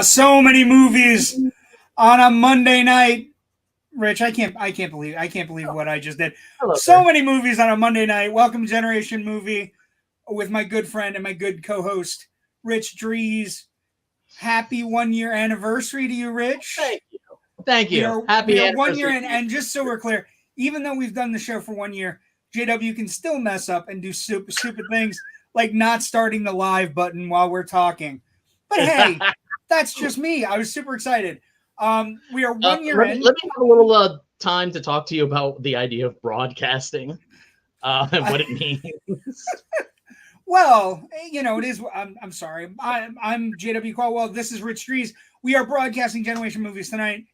So many movies on a Monday night. Rich, I can't believe what I just did. Hello, so sir. many movies on a Monday night. Welcome to Generation Movie with my good friend and my good co-host, Rich Drees. Happy 1 year anniversary to you, Rich. Thank you. Happy we are anniversary. 1 year in, and just so we're clear, even though we've done the show for 1 year, JW can still mess up and do stupid things like not starting the live button while we're talking. But hey, that's just me. I was super excited. We are 1 year in. Let me have a little time to talk to you about the idea of broadcasting and what it means. Well, it is. I'm sorry. I'm JW Colwell. This is Rich Drees. We are broadcasting Generation Movies tonight.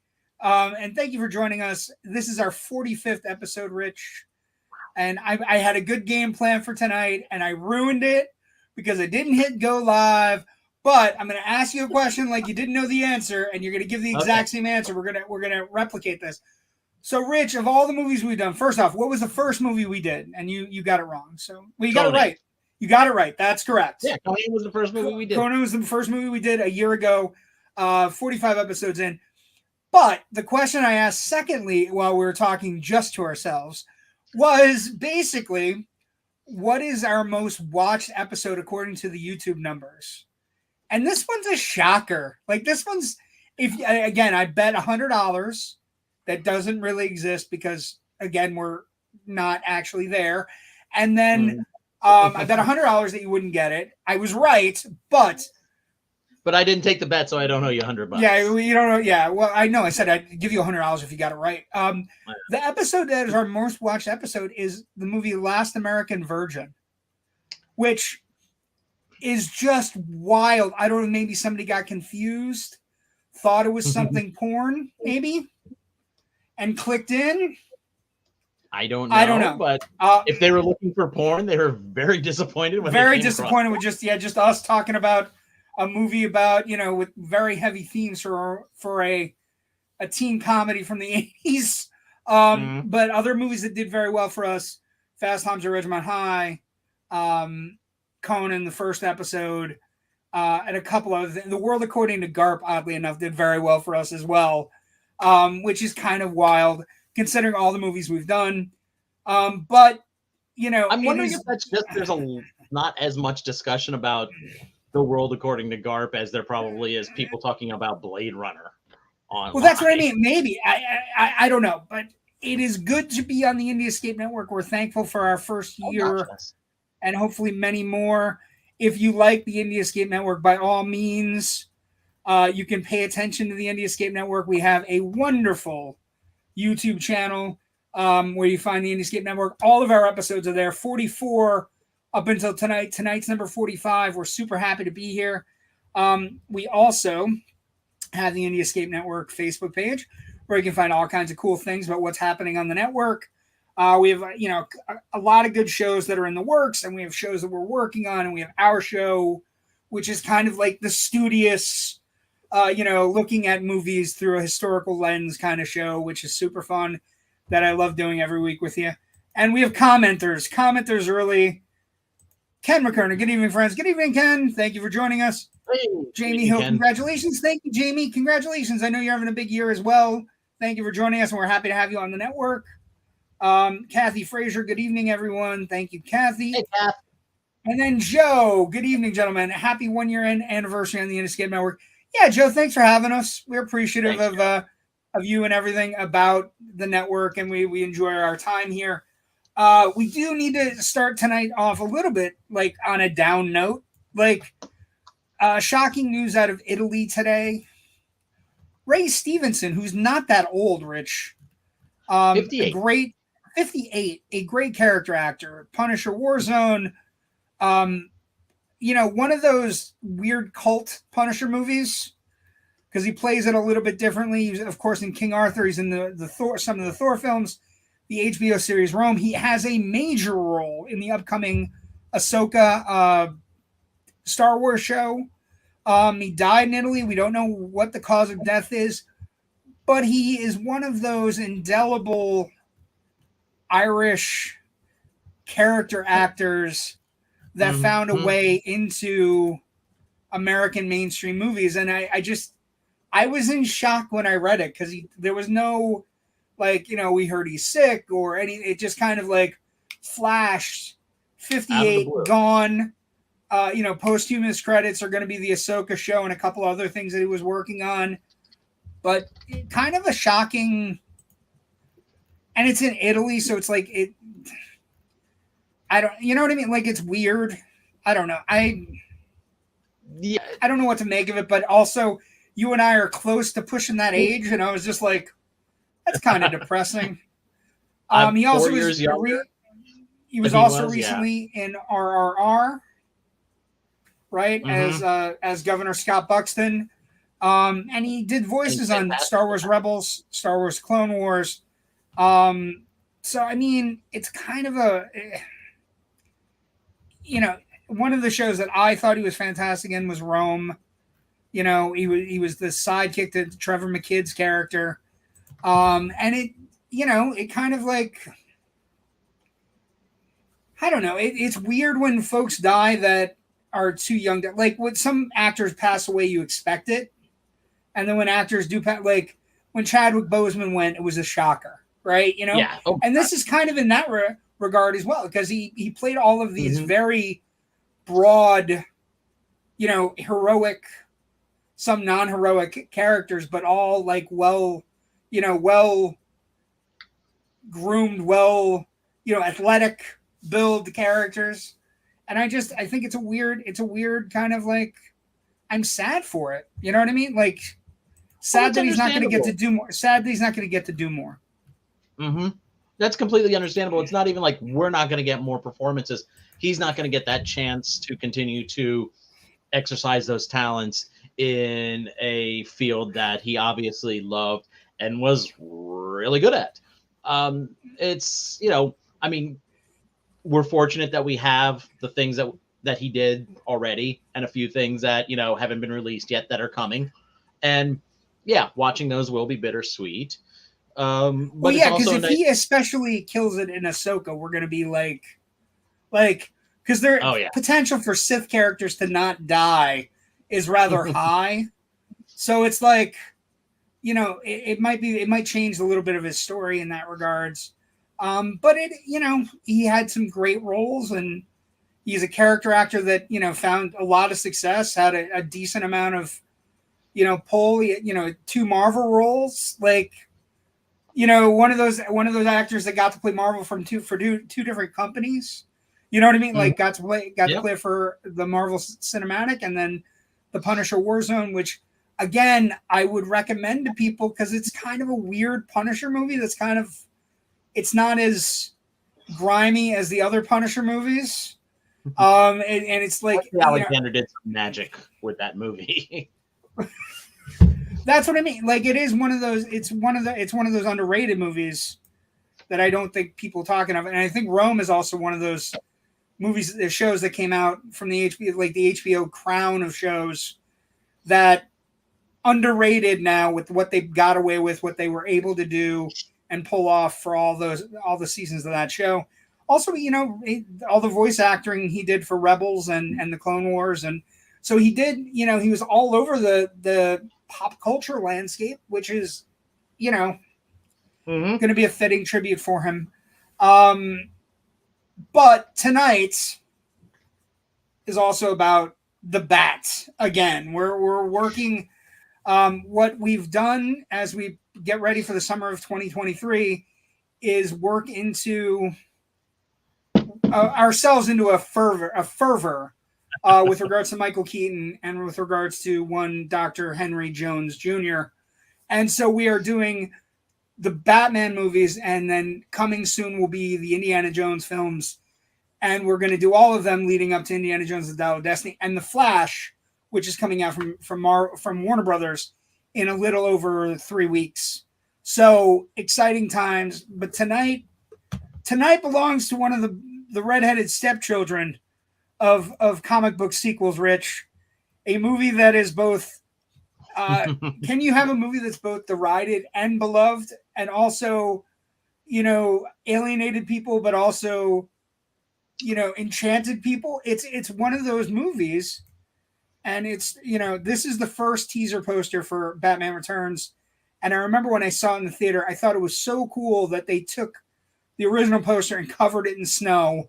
And thank you for joining us. This is our 45th episode, Rich. And I had a good game plan for tonight, and I ruined it because I didn't hit go live. But I'm going to ask you a question like you didn't know the answer, and you're going to give the exact same answer. We're gonna replicate this. So, Rich, of all the movies we've done, first off, what was the first movie we did? And you got it wrong. So, you got it right. You got it right. That's correct. Yeah, Conan was the first movie we did. Conan was the first movie we did a year ago, 45 episodes in. But the question I asked secondly, while we were talking just to ourselves, was basically, what is our most watched episode according to the YouTube numbers? And this one's a shocker. Like this one's, I bet $100 that doesn't really exist because again, we're not actually there. And then I bet $100 that you wouldn't get it. I was right, but I didn't take the bet, so I don't owe you $100. Yeah, you don't know. Yeah, well, I know. I said I'd give you $100 if you got it right. The episode that is our most watched episode is the movie Last American Virgin, which is just wild. I don't know. Maybe somebody got confused, thought it was something porn, maybe, and clicked in. I don't know. But if they were looking for porn, they were very disappointed. Very disappointed with just us talking about a movie about, with very heavy themes for a teen comedy from the 80s. But other movies that did very well for us, Fast Times at Ridgemont High, Conan, the first episode, and a couple of The World According to Garp, oddly enough, did very well for us as well, which is kind of wild considering all the movies we've done. But, I'm wondering if that's just there's not as much discussion about The World According to Garp as there probably is people talking about Blade Runner online. Well, that's what I mean. Maybe. I don't know. But it is good to be on the Indie Escape Network. We're thankful for our first year and hopefully many more. If you like the Indie Escape Network, by all means, you can pay attention to the Indie Escape Network. We have a wonderful YouTube channel where you find the Indie Escape Network. All of our episodes are there. 44 up until tonight. Tonight's number 45. We're super happy to be here. We also have the Indie Escape Network Facebook page where you can find all kinds of cool things about what's happening on the network. We have, a lot of good shows that are in the works, and we have shows that we're working on, and we have our show, which is kind of like the studious, looking at movies through a historical lens kind of show, which is super fun, that I love doing every week with you. And we have commenters early. Ken McKerner, good evening, friends. Good evening, Ken. Thank you for joining us. Hey, Jamie Hill, congratulations. Thank you, Jamie. Congratulations. I know you're having a big year as well. Thank you for joining us, and we're happy to have you on the network. Kathy Frazier, good evening, everyone. Thank you, Kathy. Hey, Kath. And then Joe, good evening, gentlemen. Happy 1 year anniversary on the Indie Escape Network. Yeah, Joe, thanks for having us. We're appreciative of you and everything about the network, and we enjoy our time here. We do need to start tonight off a little bit like on a down note. Like shocking news out of Italy today. Ray Stevenson, who's not that old, Rich. 58. 58, a great character actor. Punisher, Warzone. One of those weird cult Punisher movies because he plays it a little bit differently. He's, of course, in King Arthur. He's in the Thor, some of the Thor films, the HBO series Rome. He has a major role in the upcoming Ahsoka Star Wars show. He died in Italy. We don't know what the cause of death is, but he is one of those indelible Irish character actors that found a way into American mainstream movies. And I was in shock when I read it because there was no, like, we heard he's sick or any, it just kind of like flashed 58 gone. Posthumous credits are going to be the Ahsoka show and a couple other things that he was working on. But kind of a shocking, and it's in Italy, so it's like I don't, you know what I mean? Like, it's weird. I don't know. I don't know what to make of it, but also you and I are close to pushing that age, and I was just like, that's kind of depressing. He also was he was also recently in RRR, right? Mm-hmm. As Governor Scott Buxton. And he did voices on Star Wars Rebels, Star Wars Clone Wars. So I mean, it's kind of one of the shows that I thought he was fantastic in was Rome. He was the sidekick to Trevor McKidd's character. And it kind of like, I don't know. It's weird when folks die that are too young to, like, when some actors pass away, you expect it. And then when actors do, like when Chadwick Boseman went, it was a shocker, right? Yeah. Oh, and this is kind of in that regard as well, because he played all of these very broad, heroic, some non-heroic characters, but all like well groomed, athletic build characters. And I think it's a weird kind of like, I'm sad for it. You know what I mean? Like, sad that he's not going to get to do more. Sad that he's not going to get to do more. Mm-hmm. That's completely understandable. It's not even like we're not going to get more performances. He's not going to get that chance to continue to exercise those talents in a field that he obviously loved and was really good at. It's, I mean, we're fortunate that we have the things that he did already and a few things that, haven't been released yet that are coming. And yeah, watching those will be bittersweet. But because if he especially kills it in Ahsoka, we're going to be like, because there potential for Sith characters to not die is rather high. So it's like, it might change a little bit of his story in that regards. But he had some great roles, and he's a character actor that, found a lot of success, had a decent amount of, pull, 2 Marvel roles, like, one of those actors that got to play Marvel for two different companies. You know what I mean? Like, got to play for the Marvel Cinematic and then the Punisher Warzone, which again, I would recommend to people because it's kind of a weird Punisher movie that's kind of, it's not as grimy as the other Punisher movies. And it's like Alexander did some magic with that movie. That's what I mean. Like, it is one of those. It's one of those underrated movies that I don't think people talking of. And I think Rome is also one of those movies, the shows that came out from the HBO, like the HBO crown of shows that underrated now with what they got away with, what they were able to do and pull off for all the seasons of that show. Also, all the voice acting he did for Rebels and the Clone Wars. And so he did, he was all over the pop culture landscape, which is, going to be a fitting tribute for him. But tonight is also about the Bat again. We're working. What we've done as we get ready for the summer of 2023 is work into ourselves into a fervor with regards to Michael Keaton and with regards to one Dr. Henry Jones Jr. And so we are doing the Batman movies, and then coming soon will be the Indiana Jones films. And we're going to do all of them leading up to Indiana Jones: The Dial of Destiny and The Flash, which is coming out from Warner Brothers in a little over 3 weeks. So exciting times. But tonight belongs to one of the redheaded stepchildren of comic book sequels, Rich. A movie that is both can you have a movie that's both derided and beloved and also, alienated people, but also, enchanted people? It's one of those movies. And it's, this is the first teaser poster for Batman Returns. And I remember when I saw it in the theater, I thought it was so cool that they took the original poster and covered it in snow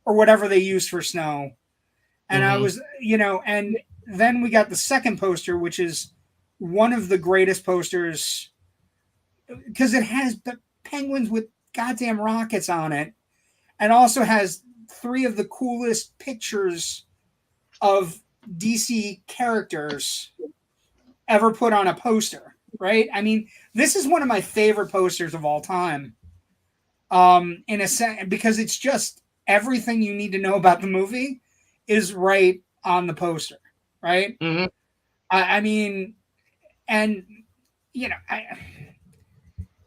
or whatever they used for snow. And I was, and then we got the second poster, which is one of the greatest posters because it has the penguins with goddamn rockets on it and also has 3 of the coolest pictures of DC characters ever put on a poster, right? I mean, this is one of my favorite posters of all time. In a sense, because it's just everything you need to know about the movie is right on the poster, right? Mm-hmm. I mean, and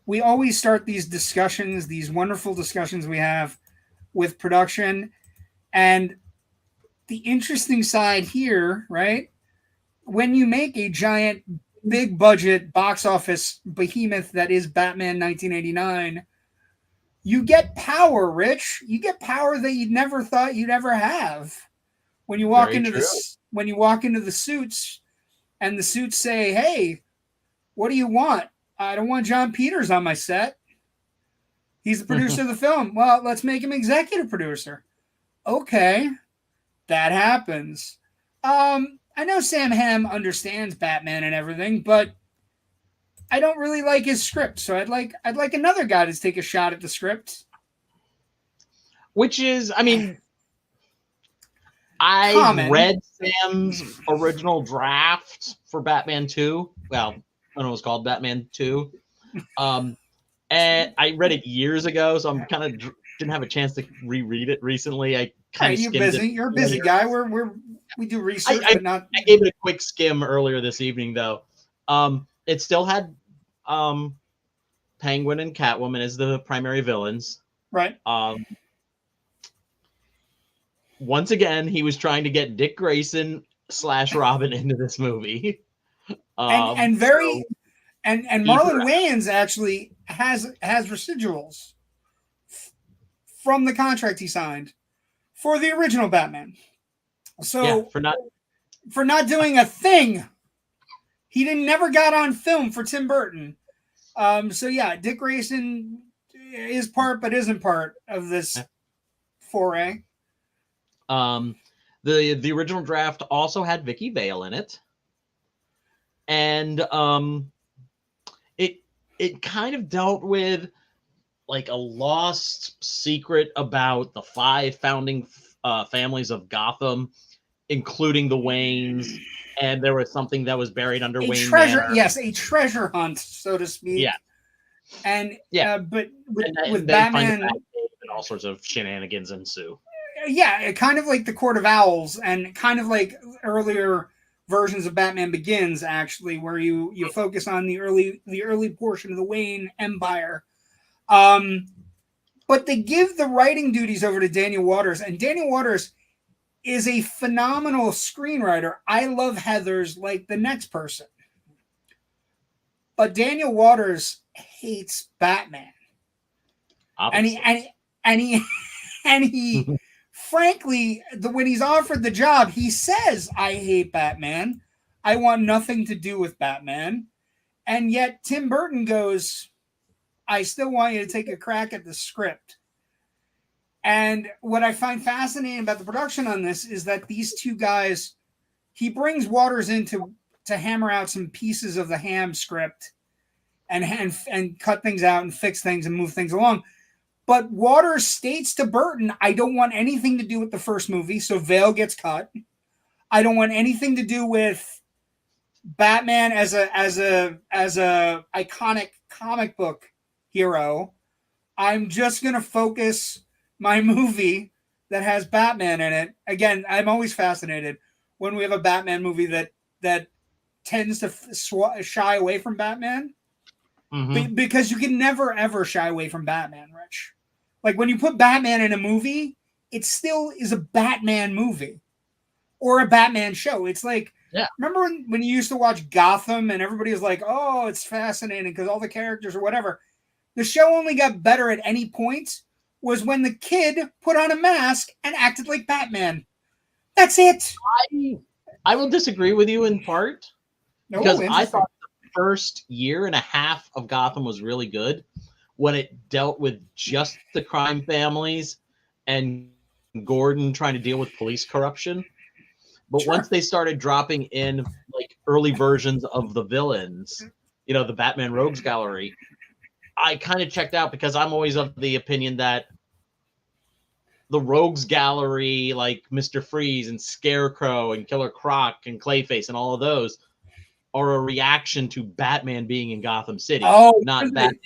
we always start these discussions, these wonderful discussions we have with production, and the interesting side here, right? When you make a giant, big budget box office behemoth that is Batman 1989, you get power, Rich. You get power that you never thought you'd ever have. When you walk into the suits, and the suits say, "Hey, what do you want? I don't want John Peters on my set. He's the producer of the film. Well, let's make him executive producer." Okay, that happens. I know Sam Hamm understands Batman and everything, but I don't really like his script, so I'd like another guy to take a shot at the script. Which is, I mean, I read Sam's original draft for Batman 2. Well, when it was called Batman 2. And I read it years ago, so I'm kind of didn't have a chance to reread it recently. I kind of skimmed it. You're a busy guy. We do research, but not. I gave it a quick skim earlier this evening, though. It still had Penguin and Catwoman as the primary villains. Right. Once again, he was trying to get Dick Grayson / Robin into this movie. And Marlon Wayans actually has residuals from the contract he signed for the original Batman. So for not doing a thing, he never got on film for Tim Burton. So yeah, Dick Grayson is part but isn't part of this foray. The original draft also had Vicky Vale in it. And it kind of dealt with like a lost secret about the 5 founding families of Gotham, including the Waynes, and there was something that was buried under Wayne Manor. Yes, a treasure hunt, so to speak. Yeah. And but with Batman, and all sorts of shenanigans ensue. Yeah, kind of like the Court of Owls, and kind of like earlier versions of Batman Begins, actually, where you focus on the early portion of the Wayne Empire. But they give the writing duties over to Daniel Waters, and Daniel Waters is a phenomenal screenwriter. I love Heathers like the next person. But Daniel Waters hates Batman. Obviously. And he frankly, when he's offered the job, he says, "I hate Batman. I want nothing to do with Batman." And yet Tim Burton goes, "I still want you to take a crack at the script." And what I find fascinating about the production on this is that these two guys, he brings Waters in to hammer out some pieces of the Ham script and cut things out and fix things and move things along. But Waters states to Burton, "I don't want anything to do with the first movie," so Vale gets cut. "I don't want anything to do with Batman as a iconic comic book hero. I'm just going to focus my movie that has Batman in it." Again, I'm always fascinated when we have a Batman movie that tends to shy away from Batman. Mm-hmm. Because you can never, ever shy away from Batman, Rich. Like, when you put Batman in a movie, it still is a Batman movie or a Batman show. It's like, remember when you used to watch Gotham and everybody was like, "Oh, it's fascinating because all the characters or whatever." The show only got better at any point was when the kid put on a mask and acted like Batman. That's it. I will disagree with you in part because I thought the first year and a half of Gotham was really good when it dealt with just the crime families and Gordon trying to deal with police corruption. But once they started dropping in like early versions of the villains, you know, the Batman Rogues Gallery, I kind of checked out because I'm always of the opinion that the Rogues Gallery, like Mr. Freeze and Scarecrow and Killer Croc and Clayface and all of those are a reaction to Batman being in Gotham City. Oh, not Batman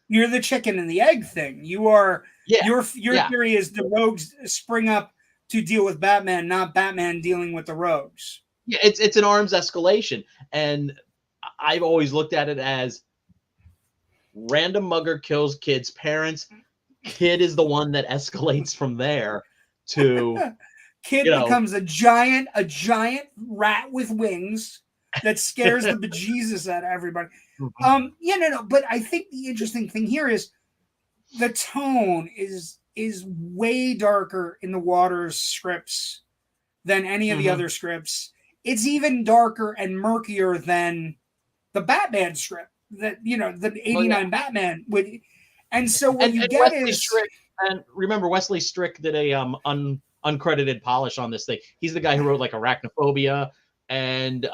you're the chicken and the egg thing. You are your theory is the Rogues spring up to deal with Batman, not Batman dealing with the Rogues. Yeah, it's an arms escalation, and I've always looked at it as random mugger kills kid's parents. Kid is the one that escalates from there to Kid becomes a giant rat with wings that scares the bejesus out of everybody. But I think the interesting thing here is the tone is way darker in the Waters scripts than any of the other scripts. It's even darker and murkier than the Batman script that the 89 Batman would. And so what you get Wesley is Strick, and remember Wesley Strick did a uncredited polish on this thing. He's the guy who wrote like Arachnophobia and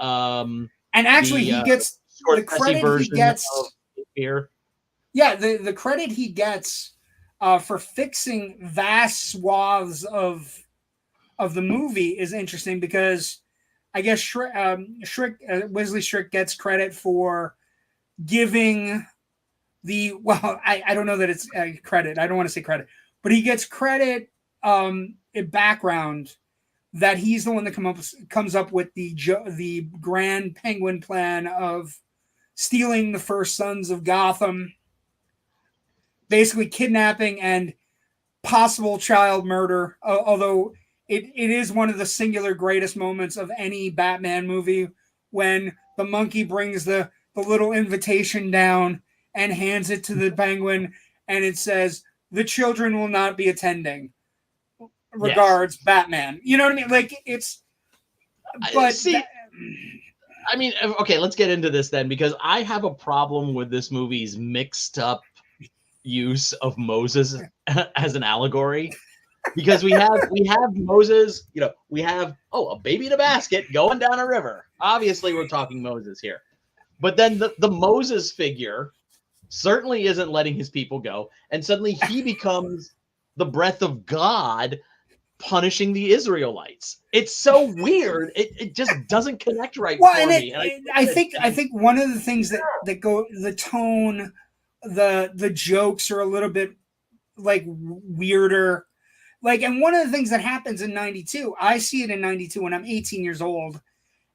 actually he gets the credit he gets here. Yeah, the credit he gets for fixing vast swaths of the movie is interesting because I guess Wesley Strick gets credit for giving I don't know that it's credit. I don't want to say credit, but he gets credit in background that he's the one that comes up with the grand Penguin plan of stealing the first sons of Gotham, basically kidnapping and possible child murder. Although it is one of the singular greatest moments of any Batman movie when the monkey brings the little invitation down and hands it to the Penguin, and it says, "The children will not be attending. Regards, Batman." You know what I mean? Like it's. But I mean, okay, let's get into this then, because I have a problem with this movie's mixed up use of Moses as an allegory. Because we have Moses, we have a baby in a basket going down a river. Obviously, we're talking Moses here. But then the Moses figure certainly isn't letting his people go, and suddenly he becomes the breath of God punishing the Israelites. It's so weird. It just doesn't connect right for me. I think one of the things that go the tone, the jokes are a little bit like weirder. Like, and one of the things that happens in 92, I see it in 92 when I'm 18 years old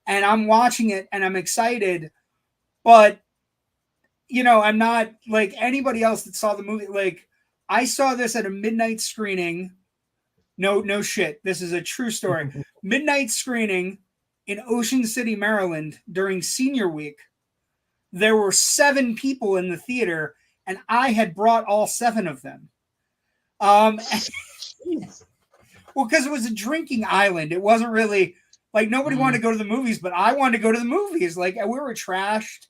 and I'm watching it and I'm excited, but I'm not like anybody else that saw the movie. Like, I saw this at a midnight screening. No shit. This is a true story. Midnight screening in Ocean City, Maryland during senior week. There were 7 people in the theater and I had brought all 7 of them. Well, because it was a drinking island. It wasn't really like nobody wanted to go to the movies, but I wanted to go to the movies. Like, we were trashed.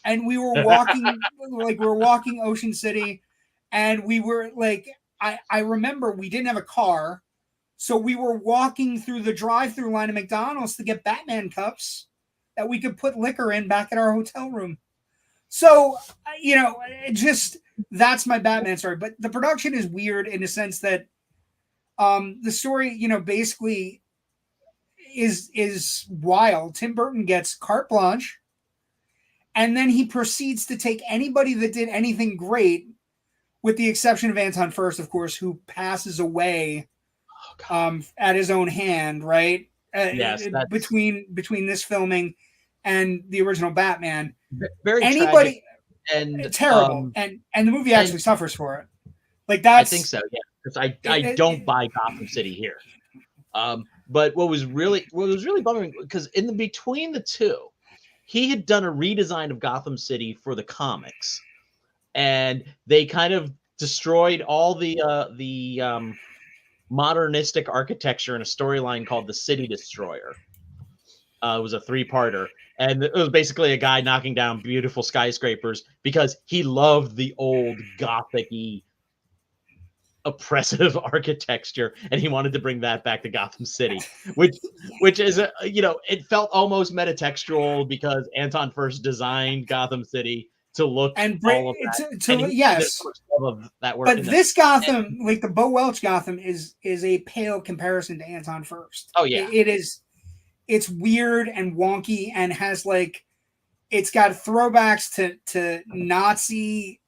And we were walking Ocean City, and we were like, I remember we didn't have a car, so we were walking through the drive-through line of McDonald's to get Batman cups that we could put liquor in back at our hotel room. So, that's my Batman story. But the production is weird in the sense that the story, basically is wild. Tim Burton gets carte blanche. And then he proceeds to take anybody that did anything great, with the exception of Anton Furst, of course, who passes away at his own hand, right? Yes. Between this filming and the original Batman. Very tragic and terrible. And the movie actually suffers for it. Like, that's... I think so, yeah. Because I don't buy Gotham City here. But what was really bumming, because between the two, he had done a redesign of Gotham City for the comics, and they kind of destroyed all the modernistic architecture and a storyline called The City Destroyer. It was a 3-parter, and it was basically a guy knocking down beautiful skyscrapers because he loved the old gothic-y, oppressive architecture, and he wanted to bring that back to Gotham City, which is it felt almost metatextual because Anton first designed Gotham City to look and all of that. Yes, of that work. But this Gotham, like the Bo Welch Gotham, is a pale comparison to Anton First. Oh yeah, it is. It's weird and wonky and has it's got throwbacks to Nazi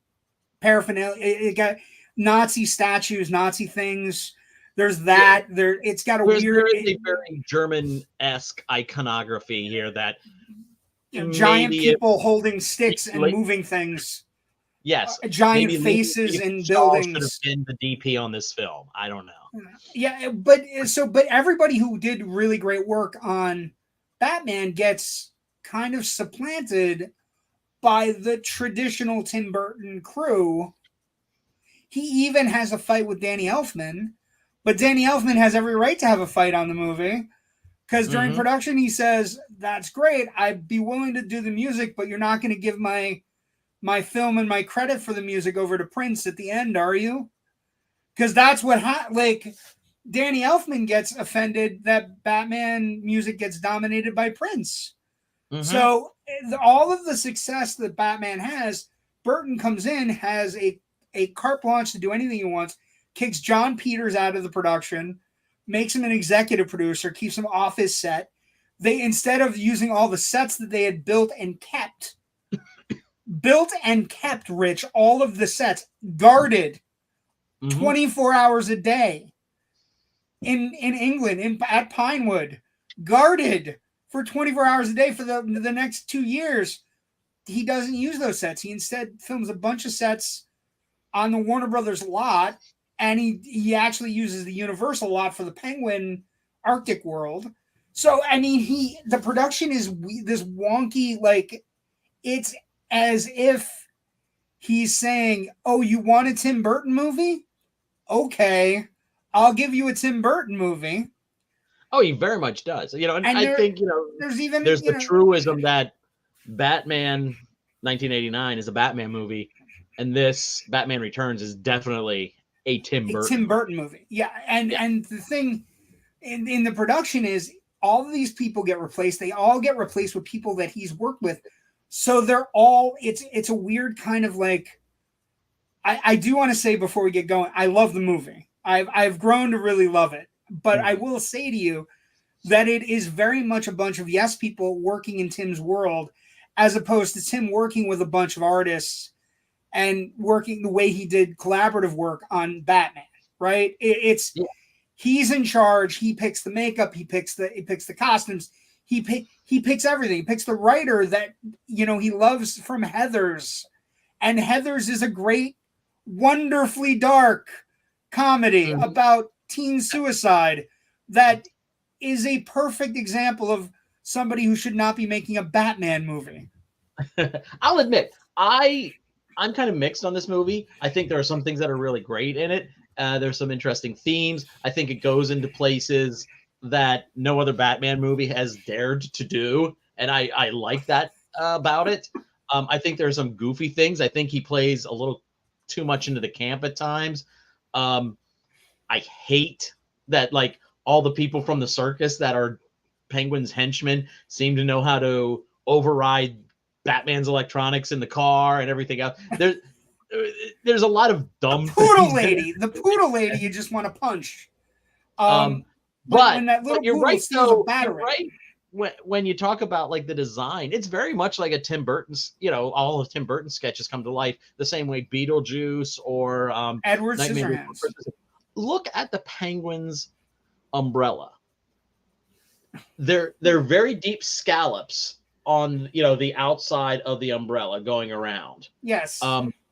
paraphernalia. It got Nazi statues, Nazi things. There's that. Yeah. It's got a very German-esque iconography here that giant people holding sticks and moving things. Yes, giant faces in buildings. Should have been the DP on this film. I don't know. Yeah, but everybody who did really great work on Batman gets kind of supplanted by the traditional Tim Burton crew. He even has a fight with Danny Elfman, but Danny Elfman has every right to have a fight on the movie because during production he says, "That's great. I'd be willing to do the music, but you're not going to give my film and my credit for the music over to Prince at the end, are you?" Because that's what Danny Elfman gets offended that Batman music gets dominated by Prince. So all of the success that Batman has, Burton comes in, has a carte blanche to do anything he wants, kicks John Peters out of the production, makes him an executive producer, keeps him off his set. They, instead of using all the sets that they had built and kept, Rich, all of the sets, guarded 24 hours a day in England, at Pinewood, guarded for 24 hours a day for the next 2 years. He doesn't use those sets. He instead films a bunch of sets on the Warner Brothers lot, and he actually uses the Universal lot for the Penguin Arctic world. So, I mean, the production is this wonky, it's as if he's saying, "Oh, you want a Tim Burton movie? Okay, I'll give you a Tim Burton movie." Oh, he very much does. And I think there's the truism that Batman 1989 is a Batman movie, and this Batman Returns is definitely a Tim Burton movie. Yeah, and the thing in the production is all of these people get replaced. They all get replaced with people that he's worked with. So they're all, it's a weird kind of I do want to say before we get going, I love the movie. I've grown to really love it. But I will say to you that it is very much a bunch of yes people working in Tim's world, as opposed to Tim working with a bunch of artists and working the way he did collaborative work on Batman, right? He's in charge. He picks the makeup. He picks the costumes. He picks everything. He picks the writer that he loves from Heathers, and Heathers is a great, wonderfully dark comedy about teen suicide that is a perfect example of somebody who should not be making a Batman movie. I'll admit, I'm kind of mixed on this movie. I think there are some things that are really great in it. There's some interesting themes. I think it goes into places that no other Batman movie has dared to do, and I like that about it. I think there's some goofy things. I think he plays a little too much into the camp at times. I hate that all the people from the circus that are Penguin's henchmen seem to know how to override Batman's electronics in the car and everything else. There's a lot of dumb the poodle lady you just want to punch. But when that little you're right, though, you're right. When you talk about the design, it's very much like a Tim Burton's, all of Tim Burton's sketches come to life the same way Beetlejuice or Edward Scissorhands. Look at the Penguin's umbrella. They're very deep scallops on the outside of the umbrella going around. Yes.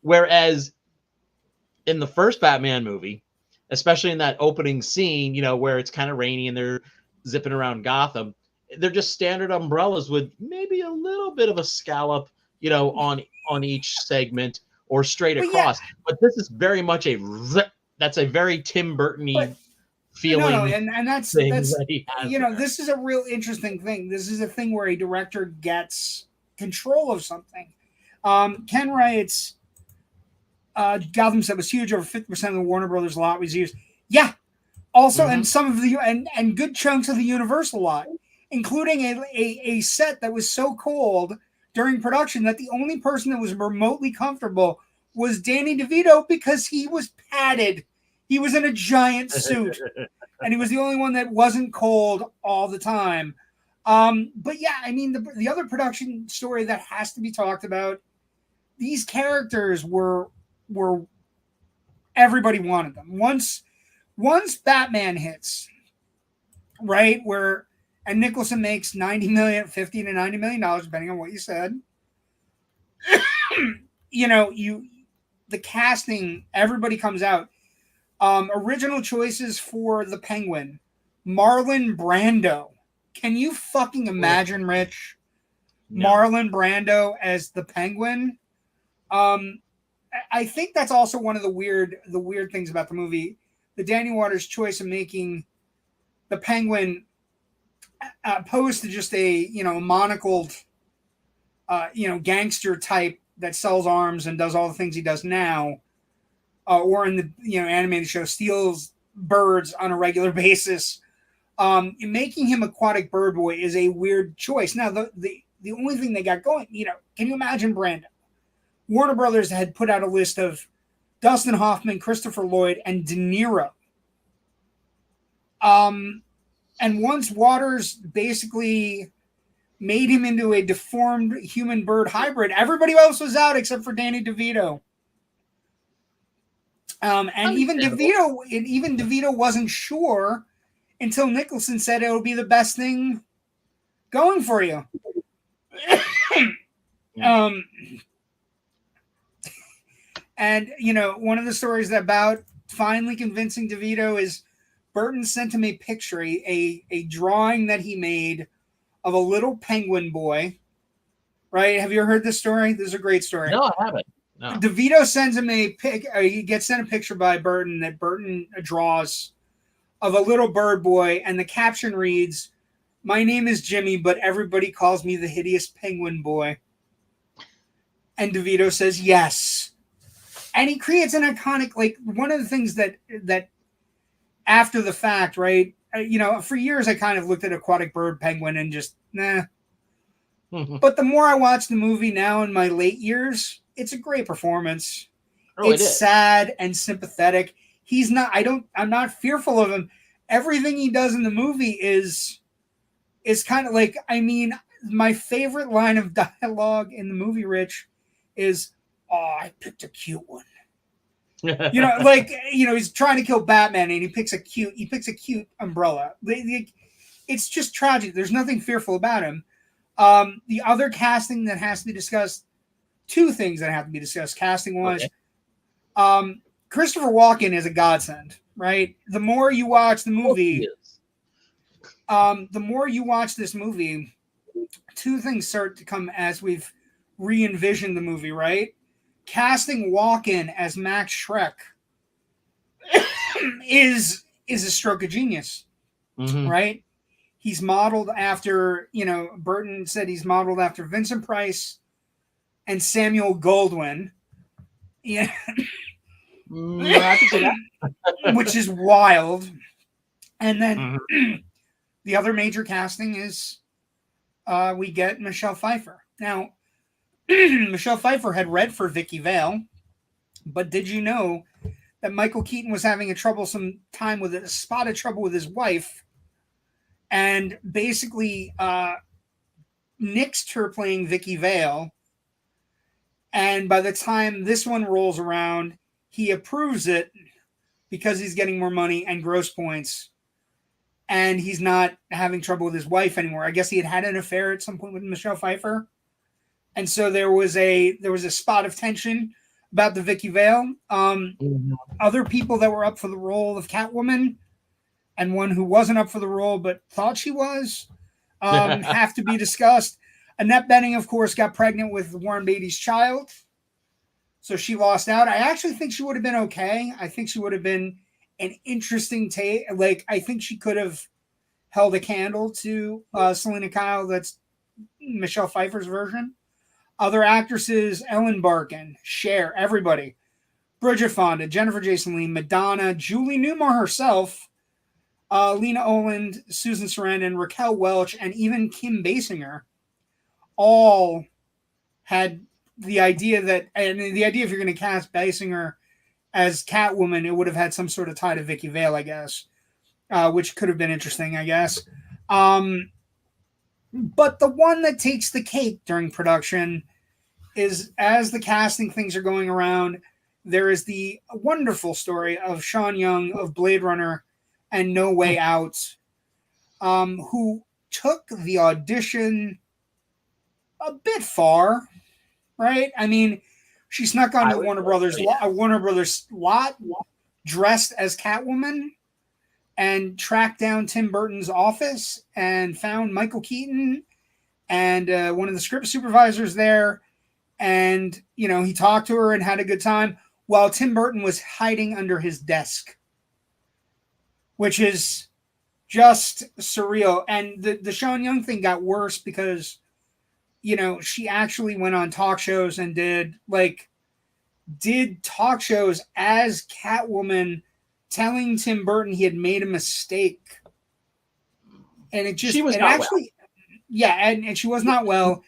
Whereas in the first Batman movie, especially in that opening scene, where it's kind of rainy and they're zipping around Gotham, they're just standard umbrellas with maybe a little bit of a scallop, on each segment or straight across. Yeah. But this is very much that's a very Tim Burton-y feeling. No, and that's that he has this is a real interesting thing. This is a thing where a director gets control of something. Ken writes, Gotham said was huge. Over 50% of the Warner Brothers lot was used. Yeah. Also, and some of the and good chunks of the Universal lot, including a set that was so cold during production that the only person that was remotely comfortable was Danny DeVito because he was padded. He was in a giant suit, and he was the only one that wasn't cold all the time. But yeah, I mean, the other production story that has to be talked about, these characters were everybody wanted them. Once Batman hits, right, and Nicholson makes $50 to $90 million, depending on what you said. The casting, everybody comes out. Original choices for the Penguin, Marlon Brando. Can you fucking imagine, Rich? No. Marlon Brando as the Penguin. I think that's also one of the weird things about the movie. The Danny Waters choice of making the Penguin opposed to just a monocled gangster type that sells arms and does all the things he does now, or in the animated show steals birds on a regular basis. Making him Aquatic Bird Boy is a weird choice. Now the only thing they got going, can you imagine Brando? Warner Brothers had put out a list of Dustin Hoffman, Christopher Lloyd, and De Niro. And once Waters basically made him into a deformed human-bird hybrid, everybody else was out except for Danny DeVito. And even DeVito wasn't sure until Nicholson said it would be the best thing going for you. And, one of the stories about finally convincing DeVito is Burton sent him a picture, a drawing that he made of a little penguin boy, right? Have you ever heard this story? This is a great story. No, I haven't. No. DeVito sends him he gets sent a picture by Burton that Burton draws of a little bird boy, and the caption reads, "My name is Jimmy, but everybody calls me the hideous penguin boy." And DeVito says, yes. And he creates an iconic, one of the things that after the fact, right? For years I kind of looked at Aquatic Bird Penguin and just, nah. But the more I watch the movie now in my late years, it's a great performance. Oh, it's sad and sympathetic. I'm not fearful of him. Everything he does in the movie is kind of my favorite line of dialogue in the movie, Rich, is, "Oh, I picked a cute one." He's trying to kill Batman and he picks a cute umbrella. It's just tragic. There's nothing fearful about him. The other casting that has to be discussed, two things that have to be discussed casting wise. Okay. Christopher Walken is a godsend, right? The more you watch the movie, two things start to come as we've re-envisioned the movie, right? Casting Walken as Max Schreck is a stroke of genius, right? He's modeled after, Burton said he's modeled after Vincent Price and Samuel Goldwyn. Yeah. I can see that. Which is wild. And then the other major casting is we get Michelle Pfeiffer. Now, Michelle Pfeiffer had read for Vicky Vale, but did you know that Michael Keaton was having a spot of trouble with his wife, and basically nixed her playing Vicky Vale, and by the time this one rolls around, he approves it because he's getting more money and gross points, and he's not having trouble with his wife anymore. I guess he had an affair at some point with Michelle Pfeiffer. And so there was a spot of tension about the Vicky Vale. Other people that were up for the role of Catwoman, and one who wasn't up for the role but thought she was, have to be discussed. Annette Bening, of course, got pregnant with Warren Beatty's child, so she lost out. I actually think she would have been okay. I think she would have been an interesting take. Like, I think she could have held a candle to Selena Kyle. That's Michelle Pfeiffer's version. Other actresses: Ellen Barkin, Cher, everybody. Bridget Fonda, Jennifer Jason Leigh, Madonna, Julie Newmar herself, Lena Oland, Susan Sarandon, Raquel Welch, and even Kim Basinger all had the idea that, and the idea if you're going to cast Basinger as Catwoman, it would have had some sort of tie to Vicky Vale, I guess, which could have been interesting, I guess. But the one that takes the cake during production is, as the casting things are going around, there is the wonderful story of Sean Young of Blade Runner and No Way Out, who took the audition a bit far, right? I mean, she snuck onto Warner Brothers lot dressed as Catwoman and tracked down Tim Burton's office and found Michael Keaton and one of the script supervisors there. And, you know, he talked to her and had a good time while Tim Burton was hiding under his desk, which is just surreal. And the Sean Young thing got worse because, you know, she actually went on talk shows and did talk shows as Catwoman, telling Tim Burton he had made a mistake. And it just, she was not actually, well. Yeah, and she was not well.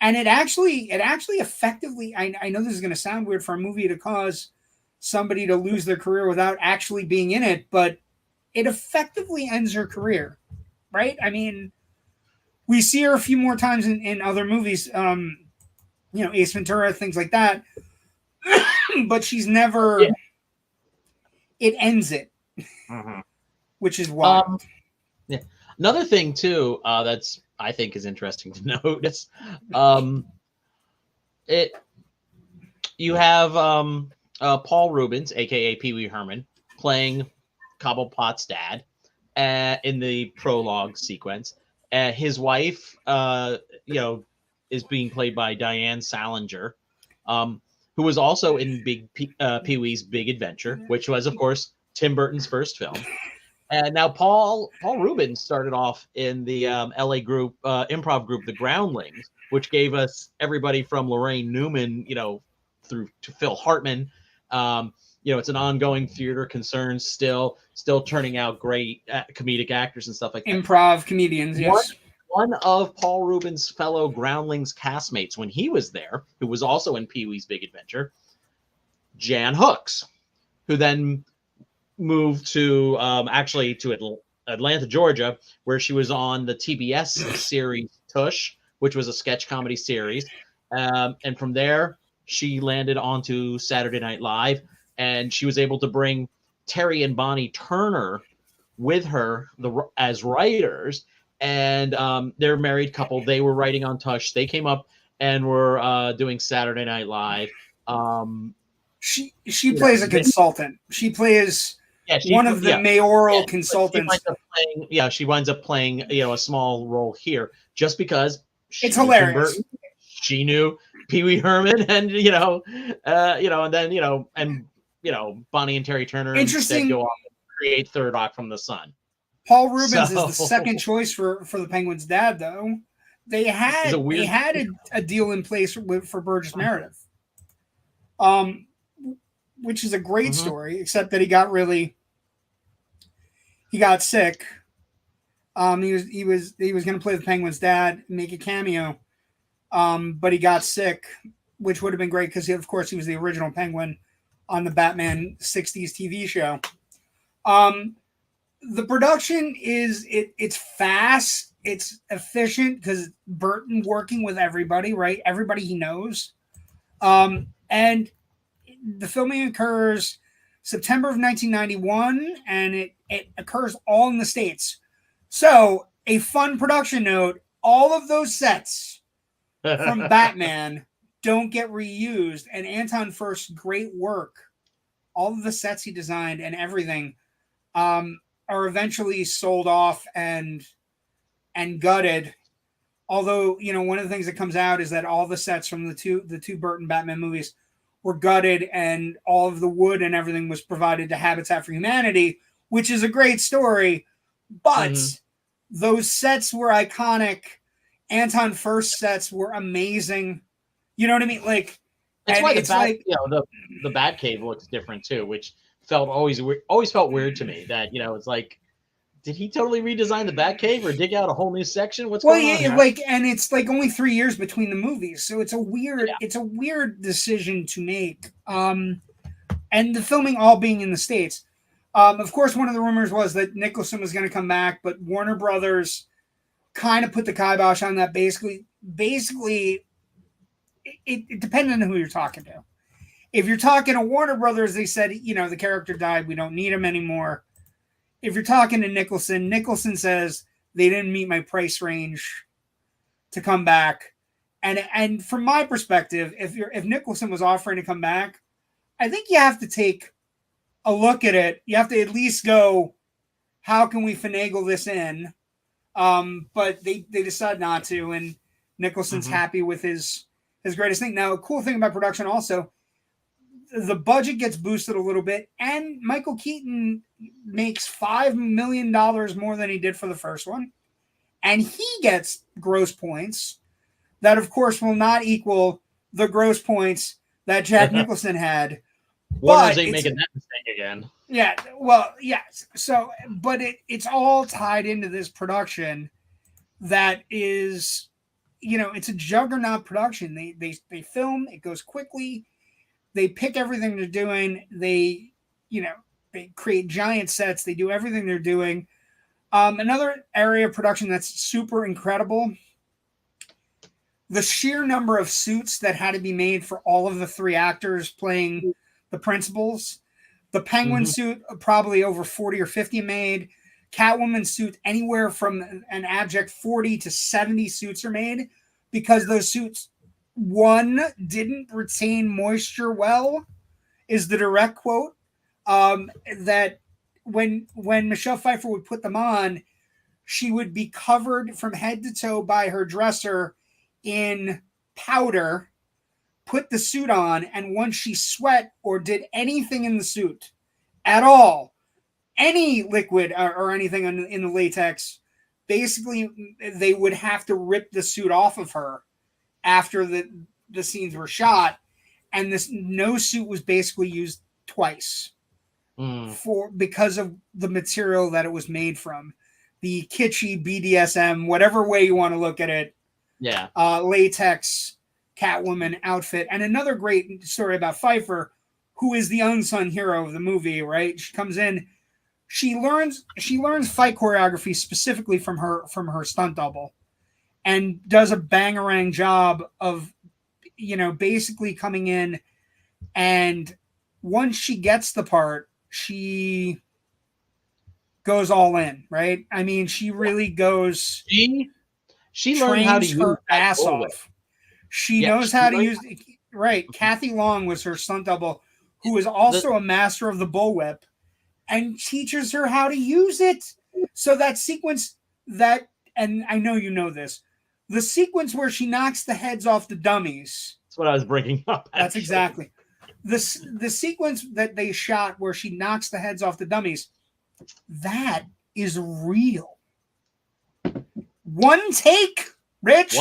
And it actually effectively, I know this is going to sound weird for a movie to cause somebody to lose their career without actually being in it, but it effectively ends her career, right? I mean, we see her a few more times in other movies, you know, Ace Ventura, things like that, but she's never, it ends it, which is wild. Yeah. Another thing too, that's, I think is interesting to notice. You have Paul Rubens, aka Pee Wee Herman, playing Cobblepot's dad in the prologue sequence. His wife, you know, is being played by Diane Salinger, who was also in Pee Wee's Big Adventure, which was, of course, Tim Burton's first film. And now Paul Rubens started off in the LA group, improv group, The Groundlings, which gave us everybody from Lorraine Newman, you know, through to Phil Hartman. You know, it's an ongoing theater concern, still turning out great comedic actors and stuff like that. Improv comedians, yes. One of Paul Rubens' fellow Groundlings castmates when he was there, who was also in Pee Wee's Big Adventure, Jan Hooks, who then moved to actually to Atlanta, Georgia, where she was on the TBS series Tush, which was a sketch comedy series. And from there, she landed onto Saturday Night Live, and she was able to bring Terry and Bonnie Turner with her as writers. And they're a married couple. They were writing on Tush. They came up and were doing Saturday Night Live. She plays a consultant. She plays one of the mayoral consultants. She winds up playing, you know, a small role here just because it's hilarious. She knew Pee Wee Herman, and and then Bonnie and Terry Turner instead go off and create Third Rock from the Sun. Paul Rubens is the second choice for the Penguins' dad, though. They had a deal in place for Burgess Meredith, which is a great story, except that he got sick. He was going to play the Penguins' dad, make a cameo, but he got sick, which would have been great because of course he was the original Penguin on the Batman '60s TV show. The production it's fast, it's efficient because Burton working with everybody, right? Everybody he knows, and the filming occurs September of 1991, and it occurs all in the States. So, a fun production note, all of those sets from Batman don't get reused, and Anton Furst's great work, all of the sets he designed and everything, are eventually sold off and gutted. Although, you know, one of the things that comes out is that all the sets from the two Burton Batman movies were gutted and all of the wood and everything was provided to Habitat for Humanity, which is a great story. But those sets were iconic. Anton Furst sets were amazing. You know what I mean? Like, that's why the Batcave looks different too, which always felt weird to me. That it's like, did he totally redesign the Batcave or dig out a whole new section? What's going on here? Like, and it's like only 3 years between the movies, so it's a weird decision to make. And the filming all being in the States. Of course, one of the rumors was that Nicholson was going to come back, but Warner Brothers kind of put the kibosh on that. Basically, it depended on who you're talking to. If you're talking to Warner Brothers, they said, the character died. We don't need him anymore. If you're talking to Nicholson says they didn't meet my price range to come back. And from my perspective, if Nicholson was offering to come back, I think you have to take a look at it. You have to at least go, how can we finagle this in? But they decide not to, and Nicholson's happy with his greatest thing. Now, a cool thing about production also, the budget gets boosted a little bit, and Michael Keaton makes $5 million more than he did for the first one. And he gets gross points that, of course, will not equal the gross points that Jack Nicholson had. Warner's ain't making that mistake again. Yeah, well, yes. So, but it's all tied into this production that is, it's a juggernaut production. They film, it goes quickly. They pick everything they're doing. They create giant sets. They do everything they're doing. Another area of production that's super incredible, the sheer number of suits that had to be made for all of the 3 actors playing the principals. The Penguin suit, probably over 40 or 50 made. Catwoman suit, anywhere from an abject 40 to 70 suits are made because those suits, one, didn't retain moisture well, is the direct quote. That when Michelle Pfeiffer would put them on, she would be covered from head to toe by her dresser in powder, put the suit on, and once she sweat or did anything in the suit at all, any liquid or anything in the latex, basically they would have to rip the suit off of her after the scenes were shot, and no suit was basically used twice because of the material that it was made from. The kitschy BDSM, whatever way you want to look at it, latex Catwoman outfit. And another great story about Pfeiffer, who is the unsung hero of the movie, right? She comes in, she learns fight choreography specifically from her stunt double, and does a bangarang job of, basically coming in, and once she gets the part, she goes all in, right? I mean, she really goes. She learned how to use her ass off. She knows how to use. Right, Kathy Long was her stunt double, who is also a master of the bullwhip, and teaches her how to use it. So that sequence and I know you know this, the sequence where she knocks the heads off the dummies. That's what I was bringing up. Actually. That's exactly the sequence that they shot where she knocks the heads off the dummies. That is real. One take, Rich.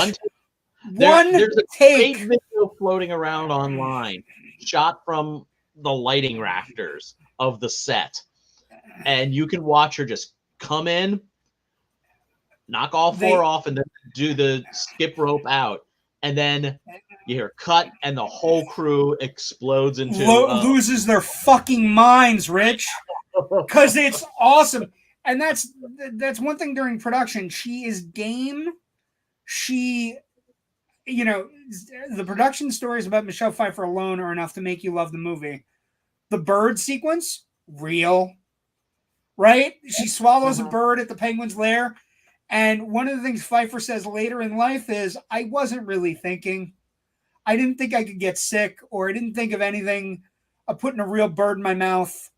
There's a great video floating around online, shot from the lighting rafters of the set, and you can watch her just come in, knock all 4 off, and then do the skip rope out, and then you hear cut, and the whole crew explodes into loses their fucking minds, Rich, because it's awesome. And that's one thing during production. She is game. She, the production stories about Michelle Pfeiffer alone are enough to make you love the movie. The bird sequence, real, right? She swallows a bird at the penguin's lair. And one of the things Pfeiffer says later in life is, I wasn't really thinking. I didn't think I could get sick, or I didn't think of anything of putting a real bird in my mouth.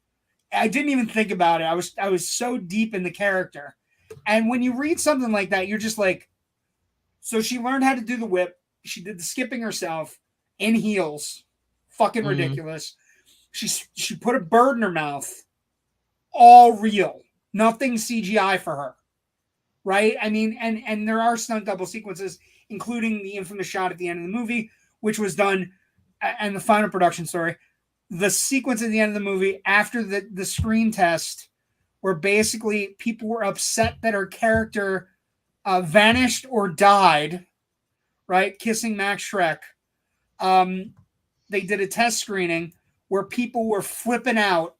I didn't even think about it. I was so deep in the character. And when you read something like that, you're just like, so she learned how to do the whip. She did the skipping herself in heels Fucking ridiculous. She put a bird in her mouth. All real. Nothing CGI for her. Right? I mean, and there are stunt double sequences, including the infamous shot at the end of the movie, which was done, and the final production story. The sequence at the end of the movie after the screen test, where basically people were upset that her character vanished or died, right? Kissing Max Schreck. They did a test screening where people were flipping out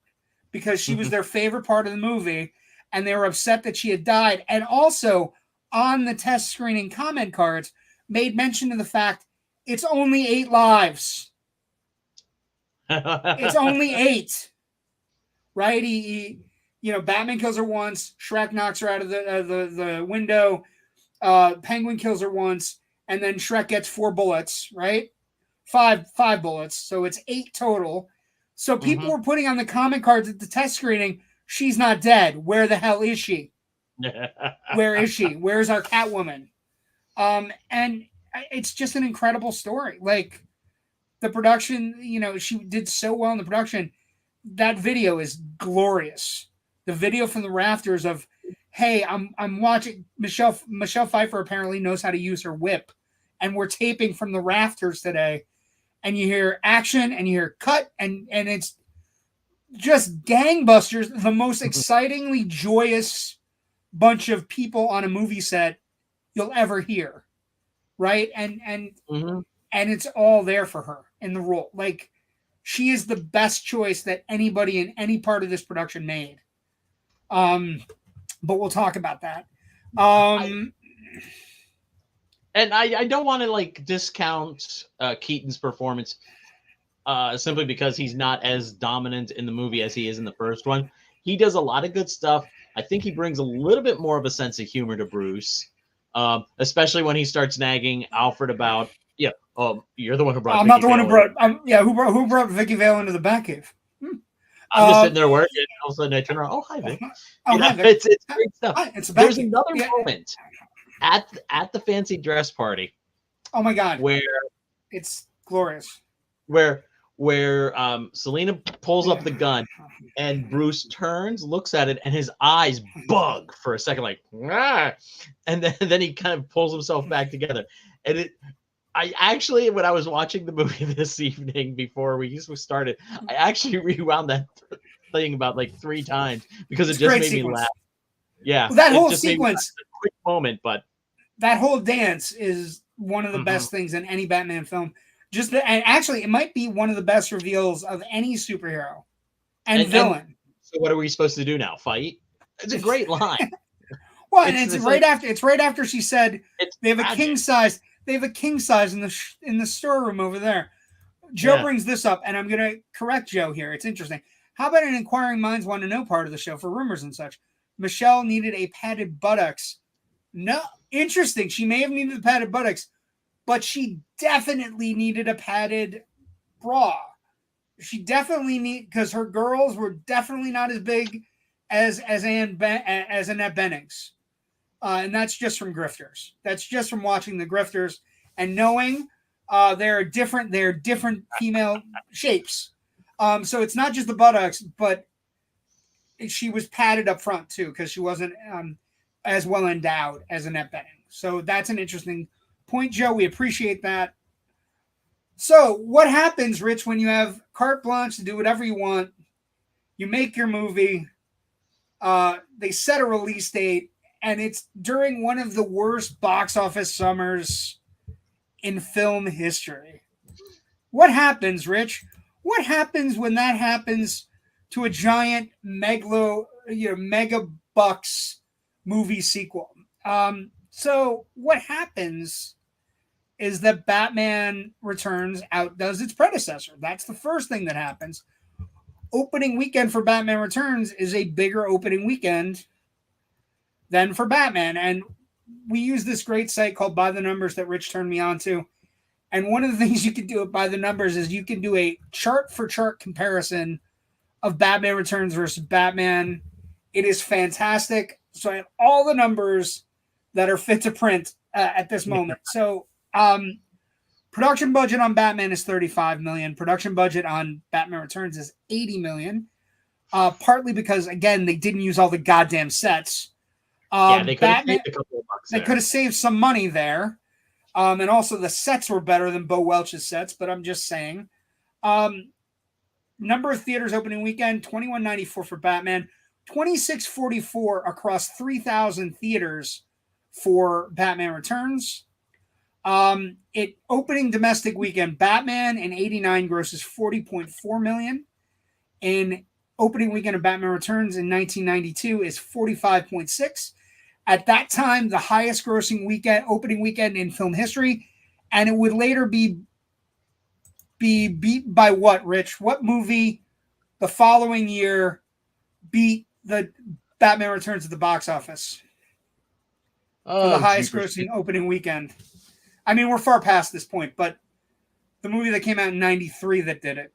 because she was their favorite part of the movie, and they were upset that she had died. And also, on the test screening comment cards, made mention of the fact it's only 8 lives. It's only 8. Right? He Batman kills her once, Shrek knocks her out of the window, Penguin kills her once, and then Shrek gets 4 bullets, right? 5 bullets, so it's 8 total. So people were putting on the comment cards at the test screening, she's not dead. Where the hell is she? Where is she? Where's our Catwoman? And it's just an incredible story. Like, the production, she did so well in the production. That video is glorious. The video from the rafters of, hey, I'm watching Michelle Pfeiffer apparently knows how to use her whip, and we're taping from the rafters today, and you hear action and you hear cut, and it's just gangbusters. The most excitingly joyous bunch of people on a movie set you'll ever hear, right? And it's all there for her in the role. Like, she is the best choice that anybody in any part of this production made. But we'll talk about that. And I don't want to discount Keaton's performance simply because he's not as dominant in the movie as he is in the first one. He does a lot of good stuff. I think he brings a little bit more of a sense of humor to Bruce, especially when he starts nagging Alfred about, you're the one who brought. I'm Vicky not the one who Vale brought. Who brought Vicky Vale into the Batcave? I'm just sitting there working, and all of a sudden I turn around. Oh, hi, Vic. Hi, Vic. It's great stuff. Hi, There's another moment at the fancy dress party. Oh my God! Where it's glorious. Where Selena pulls up the gun, and Bruce turns, looks at it, and his eyes bug for a second, like, ah! And then he kind of pulls himself back together. And I actually, when I was watching the movie this evening before we started, I actually rewound that thing about 3 times because it just made me laugh. Yeah, well, that whole sequence, a quick moment, but that whole dance is one of the best things in any Batman film. And actually, it might be one of the best reveals of any superhero and villain. And so, what are we supposed to do now? Fight? It's a great line. Well, and it's right after. It's right after she said they have a king size. They have a king size in the storeroom over there. Joe brings this up, and I'm going to correct Joe here. It's interesting. How about an inquiring minds want to know part of the show for rumors and such? Michelle needed a padded buttocks. No, interesting. She may have needed the padded buttocks, but she definitely needed a padded bra. She definitely because her girls were definitely not as big as Annette Bening's. And that's just from Grifters. That's just from watching the Grifters and knowing they're different female shapes. So it's not just the buttocks, but she was padded up front too, because she wasn't as well endowed as Annette Bening. So that's an interesting point, Joe. We appreciate that. So what happens, Rich, when you have carte blanche to do whatever you want? You make your movie. They set a release date. And it's during one of the worst box office summers in film history. What happens, Rich? What happens when that happens to a giant mega bucks movie sequel? So what happens is that Batman Returns outdoes its predecessor. That's the first thing that happens. Opening weekend for Batman Returns is a bigger opening weekend than for Batman. And we use this great site called By the Numbers that Rich turned me on to. And one of the things you can do By the Numbers is you can do a chart for chart comparison of Batman Returns versus Batman. It is fantastic. So I have all the numbers that are fit to print at this moment. So Production budget on Batman is $35 million. Production budget on Batman Returns is $80 million. Partly because, again, they didn't use all the goddamn sets. They could have saved a couple of bucks. They could have saved some money there. And also the sets were better than Bo Welch's sets, but I'm just saying. Number of theaters opening weekend, 2194 for Batman, 2644 across 3,000 theaters for Batman Returns. It opening domestic weekend, Batman in 89 grosses $40.4 million. In opening weekend of Batman Returns in 1992 is 45.6. At that time, the highest grossing opening weekend in film history, and it would later be beat by what, Rich? What movie the following year beat the Batman Returns at the box office for the highest grossing opening weekend? I mean, we're far past this point, but the movie that came out in 93 that did it.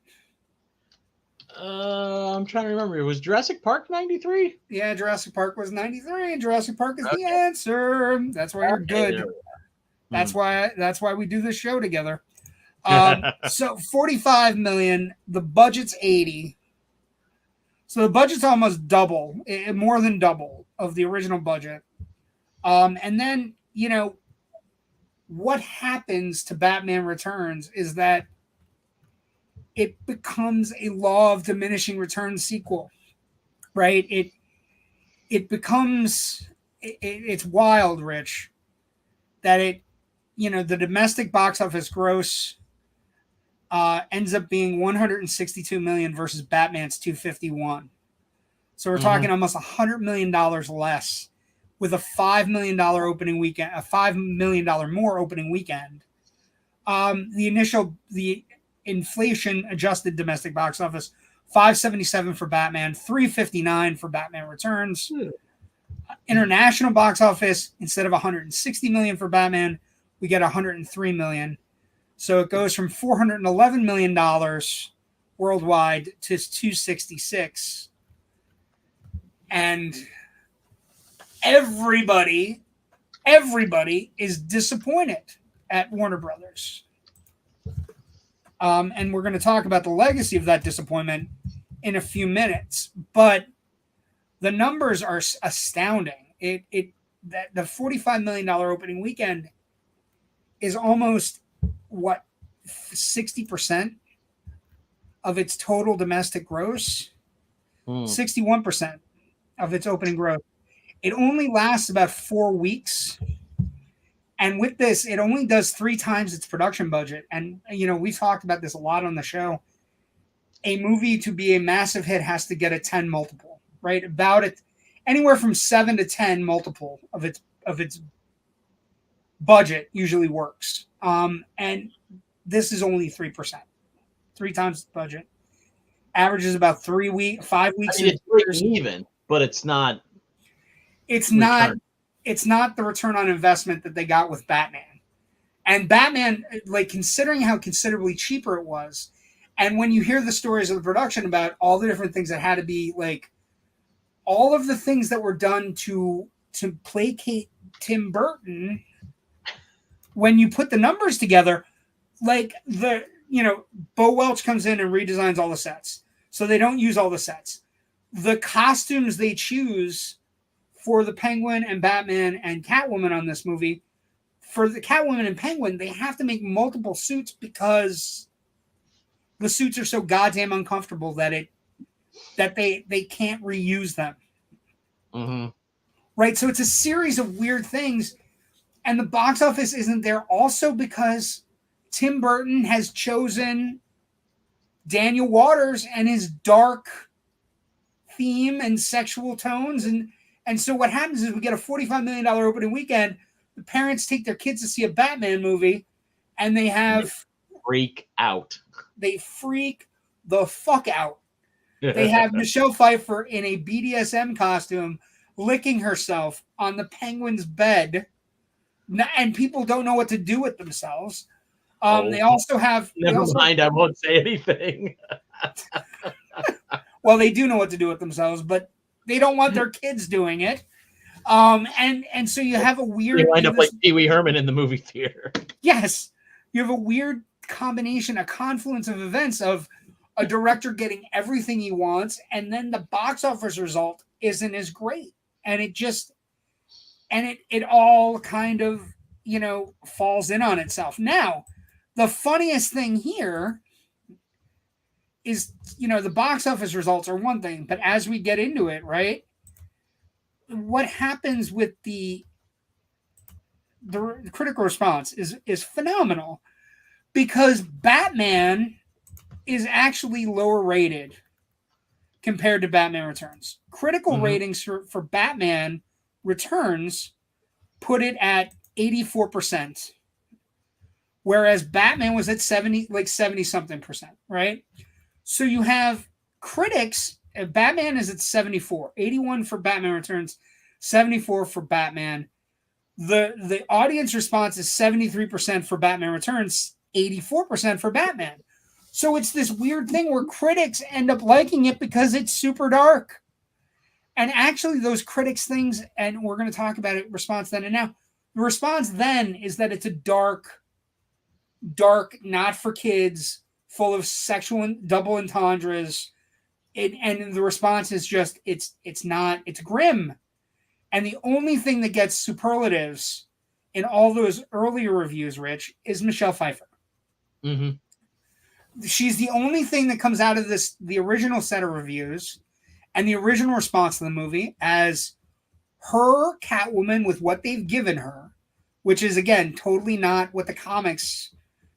I'm trying to remember. Was Jurassic Park 93? Yeah, Jurassic Park was 93, and Jurassic Park is the answer. That's why you're good. That's why we do this show together. So $45 million. The budget's $80. So the budget's almost double, more than double of the original budget. And then, what happens to Batman Returns is that it becomes a law of diminishing returns sequel, right? It becomes, it's wild, Rich, that the domestic box office gross ends up being $162 million versus Batman's $251. So we're talking almost $100 million less with a $5 million opening weekend, a $5 million more opening weekend. The inflation adjusted domestic box office, $577 for Batman, $359 for Batman Returns. International box office, instead of $160 million for Batman, we get $103 million. So it goes from $411 million worldwide to $266. And everybody is disappointed at Warner Brothers. And we're going to talk about the legacy of that disappointment in a few minutes. But the numbers are astounding. That the $45 million opening weekend is almost 60% of its total domestic gross, 61% of its opening gross. It only lasts about 4 weeks. And with this, it only does 3 times its production budget. And, we've talked about this a lot on the show. A movie to be a massive hit has to get a 10 multiple, right? About it, anywhere from 7 to 10 multiple of its budget usually works. And this is only 3%, 3 times the budget. Averages about 5 weeks. I mean, it's breaking even, but it's not. It's not the return on investment that they got with Batman. And Batman, considering how considerably cheaper it was, and when you hear the stories of the production about all the different things that had to be, all of the things that were done to placate Tim Burton, when you put the numbers together, Bo Welch comes in and redesigns all the sets. So they don't use all the sets. The costumes they choose for the Penguin and Batman and Catwoman on this movie, for the Catwoman and Penguin, they have to make multiple suits because the suits are so goddamn uncomfortable that they can't reuse them. Mm-hmm. Right? So it's a series of weird things. And the box office isn't there also because Tim Burton has chosen Daniel Waters and his dark theme and sexual tones. And so what happens is we get a $45 million opening weekend. The parents take their kids to see a Batman movie, and they freak out. They freak the fuck out. They have Michelle Pfeiffer in a BDSM costume licking herself on the Penguin's bed, and people don't know what to do with themselves. They also have... Never mind, I won't say anything. Well, they do know what to do with themselves, but they don't want their kids doing it. And so you have a weird... They wind up like Pee Wee Herman in the movie theater. Yes. You have a weird combination, a confluence of events of a director getting everything he wants, and then the box office result isn't as great. And it all kind of, falls in on itself. Now, the funniest thing here is, the box office results are one thing, but as we get into it, right, what happens with the critical response is phenomenal, because Batman is actually lower rated compared to Batman Returns. Critical ratings for Batman Returns put it at 84%, whereas Batman was at 70 something percent, right? So you have critics, Batman is at 74, 81 for Batman Returns, 74 for Batman. The audience response is 73% for Batman Returns, 84% for Batman. So it's this weird thing where critics end up liking it because it's super dark. And actually those critics things, and we're going to talk about it, response then and now. The response then is that it's a dark, not for kids, full of sexual and double entendres. And the response is just, it's grim. And the only thing that gets superlatives in all those earlier reviews, Rich, is Michelle Pfeiffer. Mm-hmm. She's the only thing that comes out of the original set of reviews and the original response to the movie as her Catwoman with what they've given her, which is, again, totally not what the comics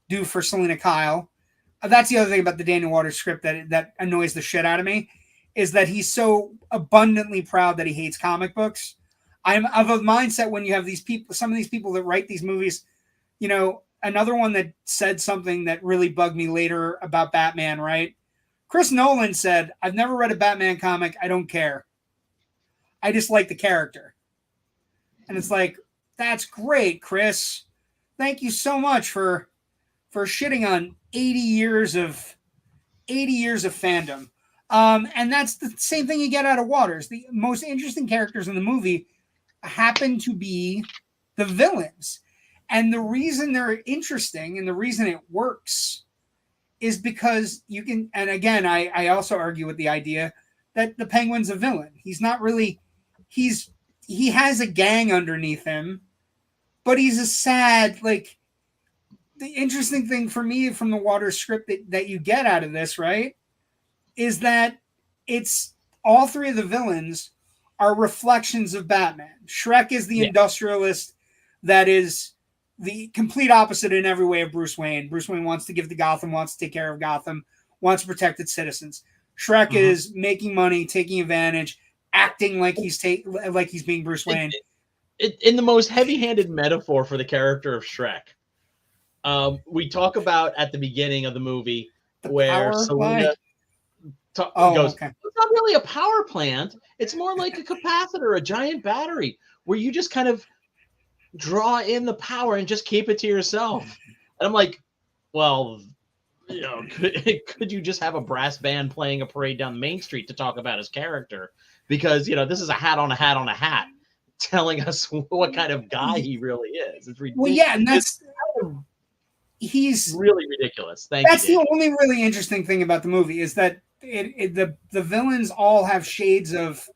do for Selina Kyle. That's the other thing about the Daniel Waters script that annoys the shit out of me, is that he's so abundantly proud that he hates comic books. I'm of a mindset when you have these people, some of these people that write these movies, another one that said something that really bugged me later about Batman, right? Chris Nolan said, "I've never read a Batman comic. I don't care. I just like the character." And it's like, that's great, Chris. Thank you so much for shitting on 80 years of fandom. And that's the same thing you get out of Waters. The most interesting characters in the movie happen to be the villains. And the reason they're interesting and the reason it works is because you can, and again, I also argue with the idea that the Penguin's a villain. He's not really, he has a gang underneath him, but he's a sad, the interesting thing for me from the Waters script that you get out of this, right, is that it's all three of the villains are reflections of Batman. Shrek is the industrialist that is the complete opposite in every way of Bruce Wayne. Bruce Wayne wants to give to Gotham, wants to take care of Gotham, wants to protect its citizens. Shrek is making money, taking advantage, acting like he's being Bruce Wayne. In the most heavy-handed metaphor for the character of Shrek, we talk about at the beginning of the movie where Selina goes, okay. It's not really a power plant. It's more like a capacitor, a giant battery, where you just kind of draw in the power and just keep it to yourself. And I'm like, well, could you just have a brass band playing a parade down Main Street to talk about his character? Because, this is a hat on a hat on a hat telling us what kind of guy he really is. It's ridiculous. Well, yeah, and he's really ridiculous. That's the only really interesting thing about the movie is that the villains all have shades of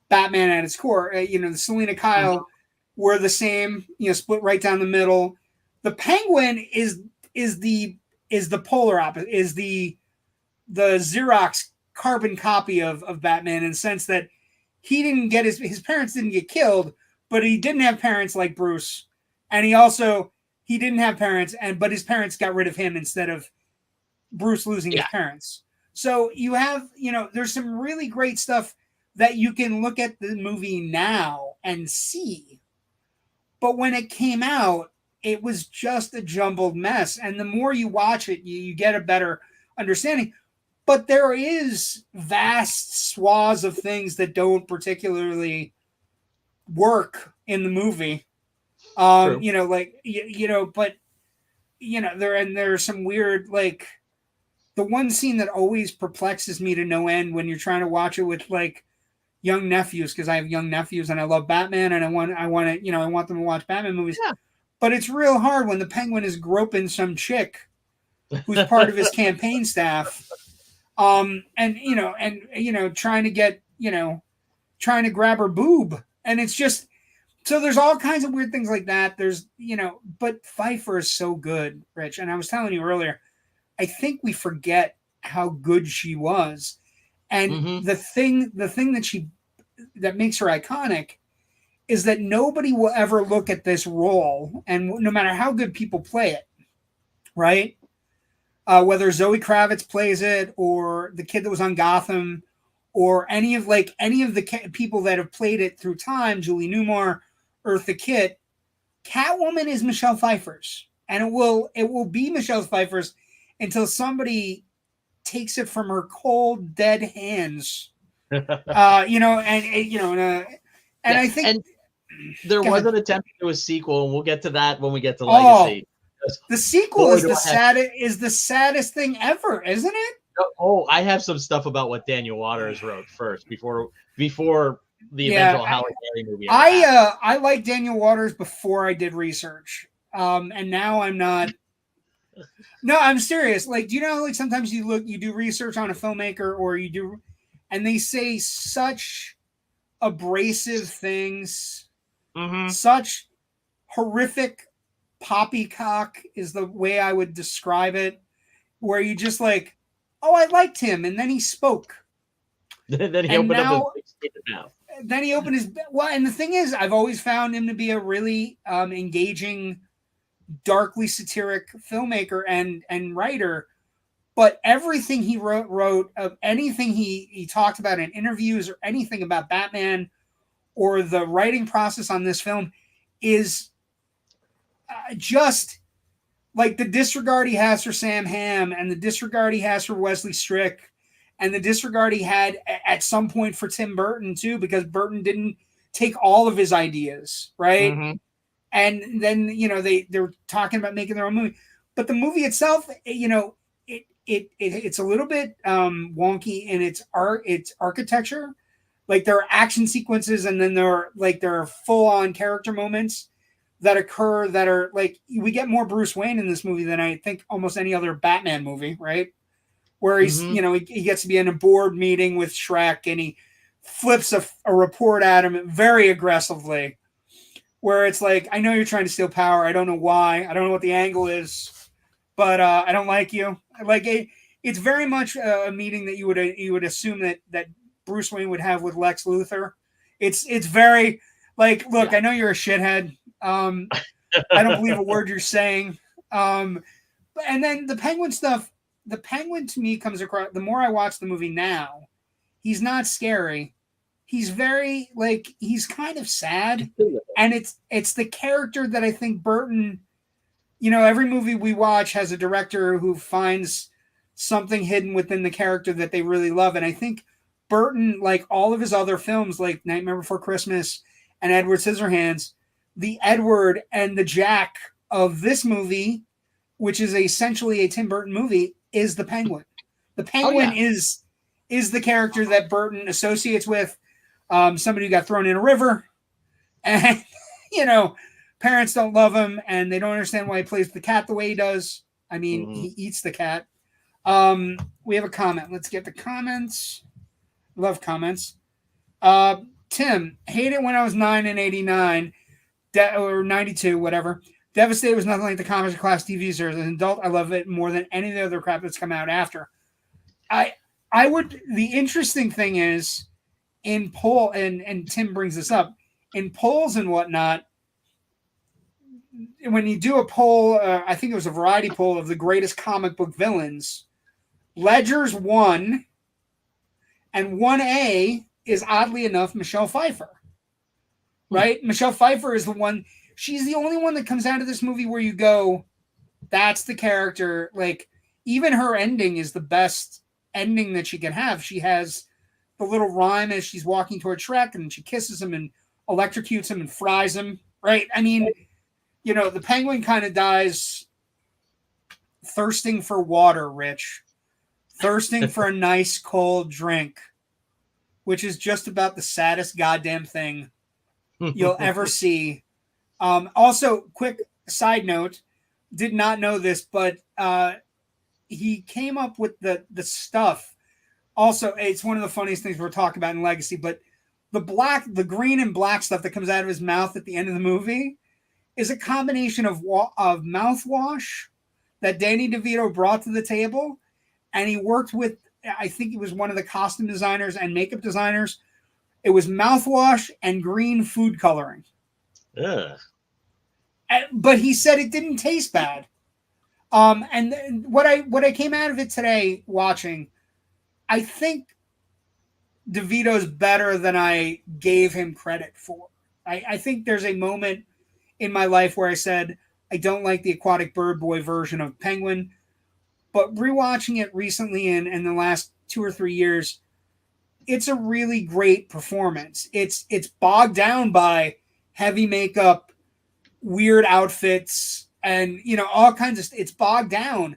Batman at its core. The Selina Kyle were the same, split right down the middle. The Penguin is the polar opposite, is the Xerox carbon copy of Batman in the sense that he didn't get his parents didn't get killed, but he didn't have parents like Bruce, and he didn't have parents, but his parents got rid of him instead of Bruce losing his parents. So you have, there's some really great stuff that you can look at the movie now and see. But when it came out, it was just a jumbled mess. And the more you watch it, you get a better understanding. But there is vast swaths of things that don't particularly work in the movie. But there's some weird, the one scene that always perplexes me to no end when you're trying to watch it with young nephews, because I have young nephews and I love Batman and I want them to watch Batman movies. Yeah. But it's real hard when the Penguin is groping some chick who's part of his campaign staff, and trying to grab her boob, and it's just so there's all kinds of weird things like that. There's but Pfeiffer is so good, Rich, and I was telling you earlier, I think we forget how good she was, and the thing that makes her iconic is that nobody will ever look at this role, and no matter how good people play it, right? Whether Zoe Kravitz plays it, or the kid that was on Gotham, or any of the people that have played it through time, Julie Newmar, Eartha Kitt, Catwoman is Michelle Pfeiffer's, and it will be Michelle Pfeiffer's until somebody takes it from her cold, dead hands. I think there was an attempt to do a sequel, and we'll get to that when we get to Legacy. The sequel is the saddest thing ever, isn't it? Oh, I have some stuff about what Daniel Waters wrote first before the eventual Halle Berry movie. I liked Daniel Waters before I did research, and now I'm not. No, I'm serious. Like, do you know, like sometimes you do research on a filmmaker, or you do, and they say such abrasive things, such horrific poppycock is the way I would describe it, where you just like, oh, I liked him, and then he spoke. Then he opened up his mouth. Then he opened his and the thing is, I've always found him to be a really engaging, darkly satiric filmmaker and writer. But everything he wrote of anything he talked about in interviews or anything about Batman or the writing process on this film is just like the disregard he has for Sam Hamm, and the disregard he has for Wesley Strick, and the disregard he had at some point for Tim Burton too, because Burton didn't take all of his ideas, right? And then they're talking about making their own movie, but the movie itself, it's a little bit wonky in its architecture. Like, there are action sequences, and then there are full on character moments that occur that are like, we get more Bruce Wayne in this movie than I think almost any other Batman movie, right? Where he's, he gets to be in a board meeting with Shrek, and he flips a report at him very aggressively, where it's like, I know you're trying to steal power. I don't know why. I don't know what the angle is, but I don't like you. Like, it's very much a meeting that you would assume that Bruce Wayne would have with Lex Luthor. It's very like, look, I know you're a shithead. I don't believe a word you're saying. And then the Penguin stuff, the Penguin to me comes across, the more I watch the movie now, he's not scary. He's very, like, he's kind of sad. And it's the character that I think Burton, every movie we watch has a director who finds something hidden within the character that they really love. And I think Burton, like all of his other films, like Nightmare Before Christmas and Edward Scissorhands, the Edward and the Jack of this movie, which is essentially a Tim Burton movie, is the Penguin. The Penguin is the character that Burton associates with somebody who got thrown in a river, and parents don't love him, and they don't understand why he plays the cat the way he does. I mean, he eats the cat. We have a comment. Let's get the comments. Love comments. Tim, hate it when I was 9 in 89. Or 92, whatever. Devastated was nothing like the comics or class TV series. As an adult, I love it more than any of the other crap that's come out after. The interesting thing is, in poll, and Tim brings this up, in polls and whatnot, when you do a poll, I think it was a variety poll of the greatest comic book villains, Ledger's 1, and 1A is, oddly enough, Michelle Pfeiffer. Right? Michelle Pfeiffer is the one. She's the only one that comes out of this movie where you go, that's the character. Like, even her ending is the best ending that she can have. She has the little rhyme as she's walking toward Shrek, and she kisses him and electrocutes him and fries him. Right? I mean, the Penguin kind of dies thirsting for water, Rich. Thirsting for a nice cold drink, which is just about the saddest goddamn thing you'll ever see. Also, quick side note, did not know this, but he came up with the stuff. Also, it's one of the funniest things we're talking about in Legacy, but the green and black stuff that comes out of his mouth at the end of the movie is a combination of mouthwash that Danny DeVito brought to the table, and he worked with, I think he was one of the costume designers and makeup designers. It was mouthwash and green food coloring. Ugh. But he said it didn't taste bad. And what I came out of it today watching, I think DeVito's better than I gave him credit for. I think there's a moment in my life where I said, I don't like the Aquatic Bird Boy version of Penguin, but rewatching it recently in the last 2 or 3 years, it's a really great performance. It's bogged down by heavy makeup, weird outfits, and all kinds of. It's bogged down,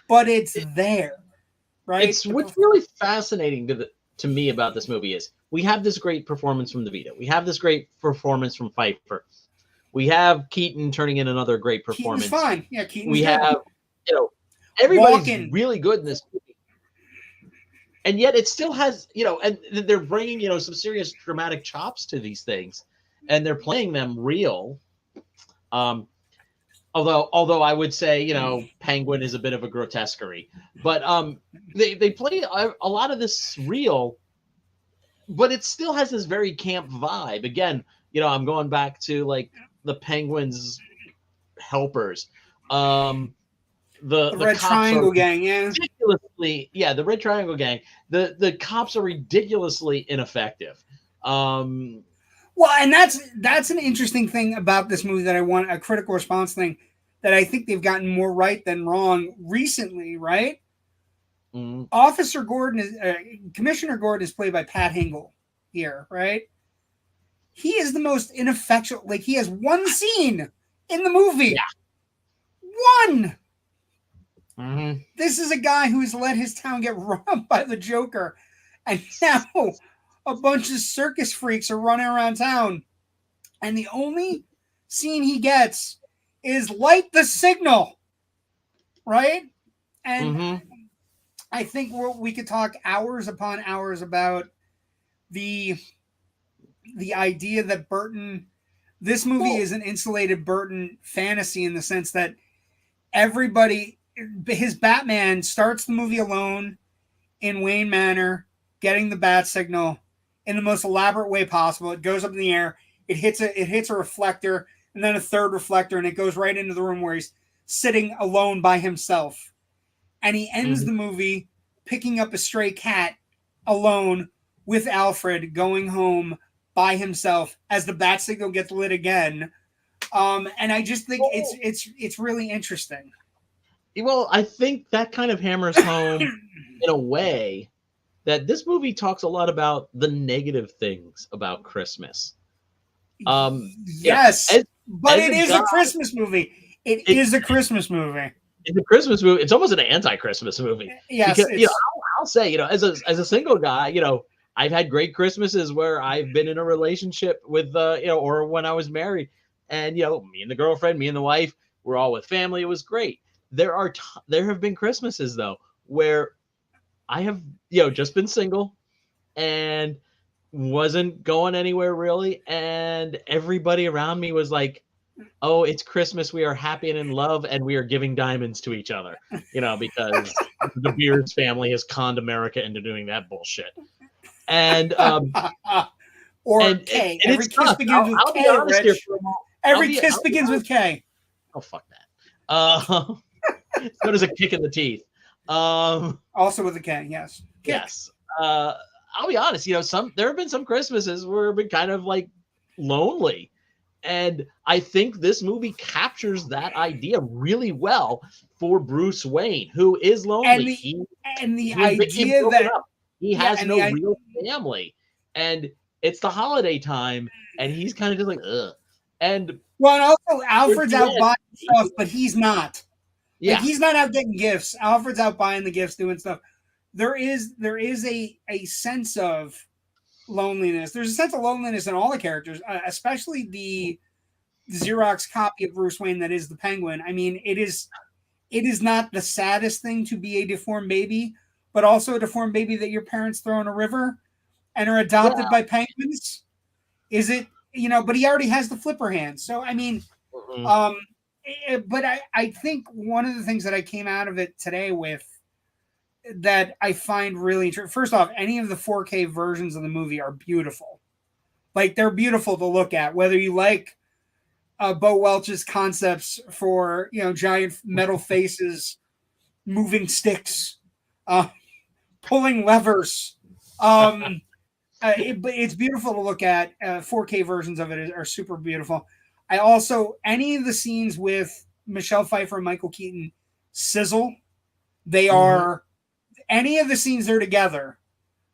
but it's there, right? It's what's really fascinating to me about this movie is we have this great performance from DeVito. We have this great performance from Pfeiffer. We have Keaton turning in another great performance. Keaton's fine. Yeah, Keaton's we good. have, everybody's really good in this movie. And yet it still has, and they're bringing, some serious dramatic chops to these things, and they're playing them real. Although I would say, Penguin is a bit of a grotesquerie, but they play a lot of this real, but it still has this very camp vibe. Again, I'm going back to like the Penguin's helpers, the Red Triangle Gang, the Red Triangle Gang. The cops are ridiculously ineffective. Well, and that's an interesting thing about this movie that I want a critical response thing that I think they've gotten more right than wrong recently, right? Mm. Officer Gordon Commissioner Gordon is played by Pat Hingle here, right? He is the most ineffectual. Like, he has one scene in the movie. Yeah. One. Mm-hmm. This is a guy who's let his town get robbed by the Joker, and now a bunch of circus freaks are running around town, and the only scene he gets is light the signal, right? And I think we could talk hours upon hours about the idea that this movie is an insulated Burton fantasy in the sense that his Batman starts the movie alone in Wayne Manor, getting the bat signal in the most elaborate way possible. It goes up in the air, it hits a reflector, and then a third reflector, and it goes right into the room where he's sitting alone by himself. And he ends the movie picking up a stray cat alone with Alfred, going home by himself as the bat signal gets lit again. And I just think it's really interesting. Well, I think that kind of hammers home in a way that this movie talks a lot about the negative things about Christmas. Yes, but it is a Christmas movie. It is a Christmas movie. It's a Christmas movie. It's almost an anti-Christmas movie. Yes, because, I'll say, as a single guy, I've had great Christmases where I've been in a relationship with, or when I was married, and me and the girlfriend, me and the wife, we're all with family. It was great. There have been Christmases though where I have, just been single and wasn't going anywhere really, and everybody around me was like, oh, it's Christmas, we are happy and in love, and we are giving diamonds to each other, because the Beers family has conned America into doing that bullshit. And K. Every kiss begins with K. Every kiss begins with K. Oh, fuck that. So does a kick in the teeth. Also with a K, yes. Kick. Yes. I'll be honest, there have been some Christmases where I've been kind of like lonely. And I think this movie captures that idea really well for Bruce Wayne, who is lonely. And the idea that he has no real family. And it's the holiday time, and he's kind of just like, ugh. And also Alfred's out buying stuff, but he's not. Yeah. Like, he's not out getting gifts. Alfred's out buying the gifts, doing stuff. There is a sense of loneliness. There's a sense of loneliness in all the characters, especially the Xerox copy of Bruce Wayne that is the Penguin. I mean, it is not the saddest thing to be a deformed baby, but also a deformed baby that your parents throw in a river and are adopted by penguins. Is it, but he already has the flipper hand. So, I mean, but I think one of the things that I came out of it today with that I find really interesting, first off, any of the 4K versions of the movie are beautiful. Like, they're beautiful to look at, whether you like Bo Welch's concepts for, giant metal faces, moving sticks, pulling levers. But it's beautiful to look at. 4K versions of it are super beautiful. I also, any of the scenes with Michelle Pfeiffer and Michael Keaton sizzle. They are, any of the scenes they're together,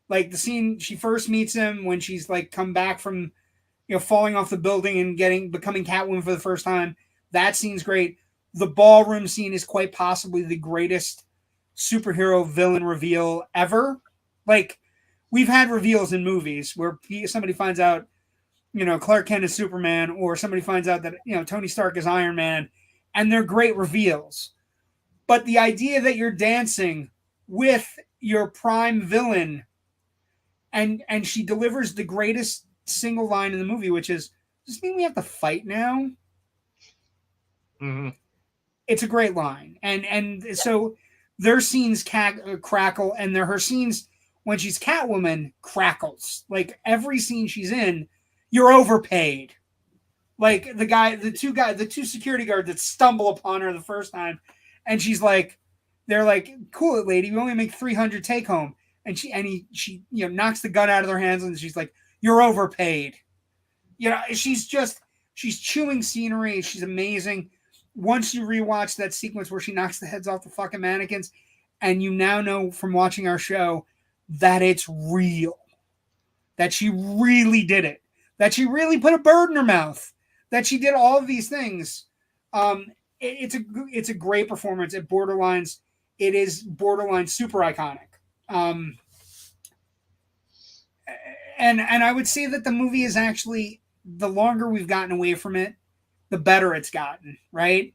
like the scene she first meets him when she's like come back from, falling off the building and becoming Catwoman for the first time. That scene's great. The ballroom scene is quite possibly the greatest superhero villain reveal ever. Like, we've had reveals in movies where somebody finds out, Clark Kent is Superman, or somebody finds out that, Tony Stark is Iron Man, and they're great reveals. But the idea that you're dancing with your prime villain and she delivers the greatest single line in the movie, which is, does this mean we have to fight now? It's a great line. And so their scenes crackle, and her scenes when she's Catwoman crackles. Like, every scene she's in, you're overpaid. Like, the two security guards that stumble upon her the first time, and they're like, cool it, lady, we only make 300 take home. And she knocks the gun out of their hands, and she's like, you're overpaid. She's chewing scenery. She's amazing. Once you rewatch that sequence where she knocks the heads off the fucking mannequins, and you now know from watching our show that it's real, that she really did it, that she really put a bird in her mouth, that she did all of these things. It's a great performance. It is borderline super iconic. And I would say that the movie is actually, the longer we've gotten away from it, the better it's gotten, right?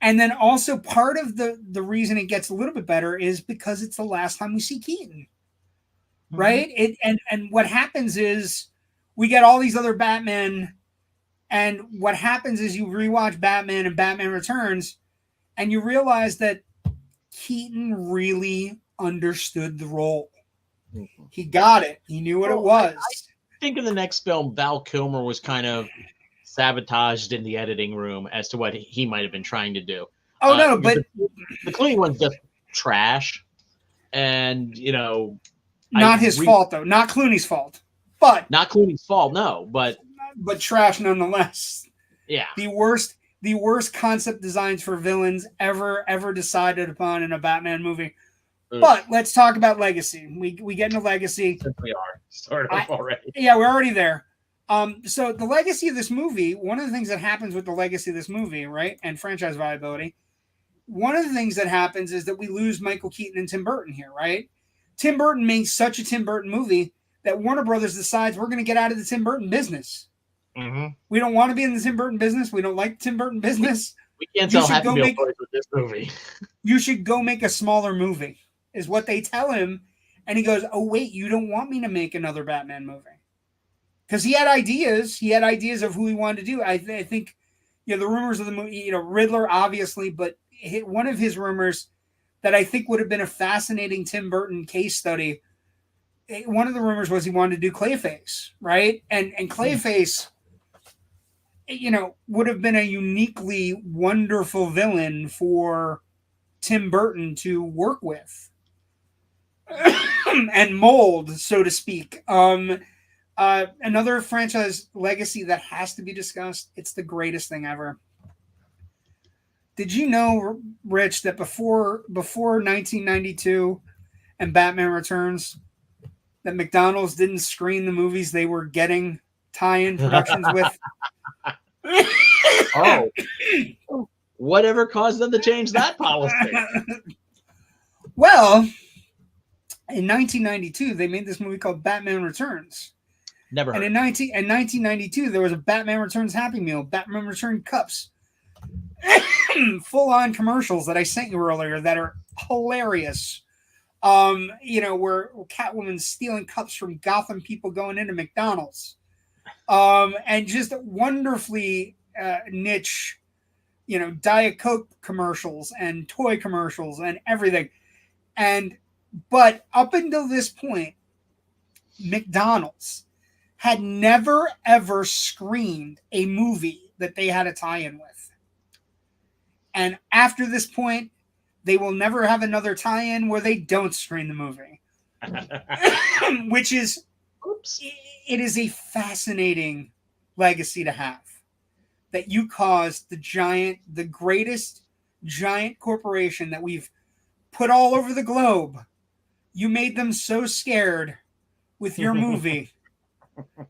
And then also part of the reason it gets a little bit better is because it's the last time we see Keaton, right? And what happens is we get all these other Batman, and what happens is you rewatch Batman and Batman Returns, and you realize that Keaton really understood the role. He got it. He knew what it was. I think in the next film, Val Kilmer was kind of sabotaged in the editing room as to what he might have been trying to do. Oh, no, but the Clooney one's just trash. And, not his fault, though. Not Clooney's fault. But not Clooney's fault, no. But trash nonetheless. Yeah. The worst concept designs for villains ever decided upon in a Batman movie. But let's talk about Legacy. We get into Legacy. We are sort of already. Yeah, we're already there. So the legacy of this movie, one of the things that happens with the legacy of this movie, right, and franchise viability, one of the things that happens is that we lose Michael Keaton and Tim Burton here, right? Tim Burton makes such a Tim Burton movie that Warner Brothers decides we're going to get out of the Tim Burton business. We don't want to be in the Tim Burton business. We don't like the Tim Burton business. We can't sell Happy Meal toys with this movie. You should go make a smaller movie, is what they tell him. And he goes, oh, wait, you don't want me to make another Batman movie? Because he had ideas. He had ideas of who he wanted to do. I think, the rumors of the movie, Riddler, obviously, but one of his rumors that I think would have been a fascinating Tim Burton case study, one of the rumors was he wanted to do Clayface, right? And Clayface, would have been a uniquely wonderful villain for Tim Burton to work with and mold, so to speak. Another franchise legacy that has to be discussed. It's the greatest thing ever. Did you know, Rich, that before 1992 and Batman Returns, that McDonald's didn't screen the movies they were getting tie-in productions with? Oh, whatever caused them to change that policy? Well, in 1992, they made this movie called Batman Returns. Never heard. And in 1992, there was a Batman Returns Happy Meal, Batman Return cups, full-on commercials that I sent you earlier that are hilarious. Where Catwoman's stealing cups from Gotham people going into McDonald's, and just wonderfully niche, Diet Coke commercials and toy commercials and everything. But up until this point, McDonald's had never ever screened a movie that they had a tie-in with. And after this point, they will never have another tie-in where they don't screen the movie. Which is, it is a fascinating legacy to have. That you caused the greatest giant corporation that we've put all over the globe. You made them so scared with your movie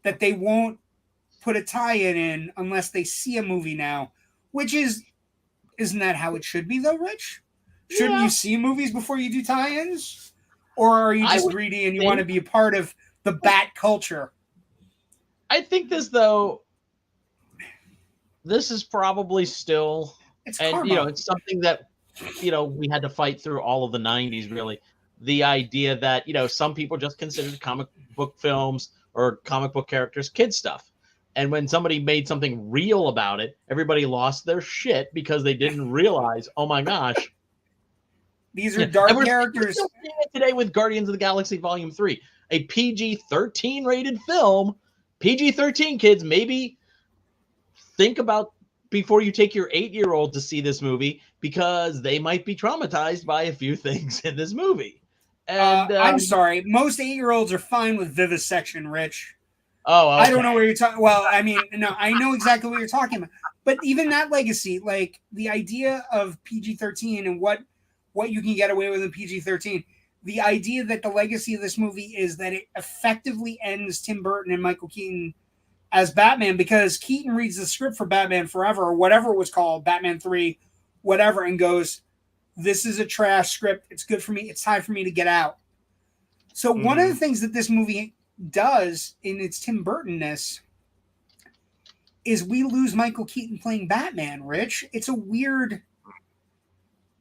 that they won't put a tie-in in unless they see a movie now. Isn't that how it should be though, Rich? Shouldn't you see movies before you do tie-ins? Or are you just greedy and you want to be a part of the bat culture? I think this is probably still, it's something that, we had to fight through all of the 90s, really. The idea that, some people just considered comic book films or comic book characters kid stuff. And when somebody made something real about it, everybody lost their shit because they didn't realize, oh my gosh. These are dark characters. We're seeing it today with Guardians of the Galaxy Volume 3, a PG-13 rated film. PG-13 kids, maybe think about before you take your 8-year-old to see this movie, because they might be traumatized by a few things in this movie. And I'm sorry, most 8-year-olds are fine with vivisection, Rich. Oh, okay. I don't know where you're talking. Well, I mean, no, I know exactly what you're talking about. But even that legacy, like the idea of PG-13 and what you can get away with in PG-13, the idea that the legacy of this movie is that it effectively ends Tim Burton and Michael Keaton as Batman, because Keaton reads the script for Batman Forever or whatever it was called, Batman 3, whatever, and goes, this is a trash script. It's good for me. It's time for me to get out. So one of the things that this movie does in its Tim Burton-ness is we lose Michael Keaton playing Batman, Rich. It's a weird...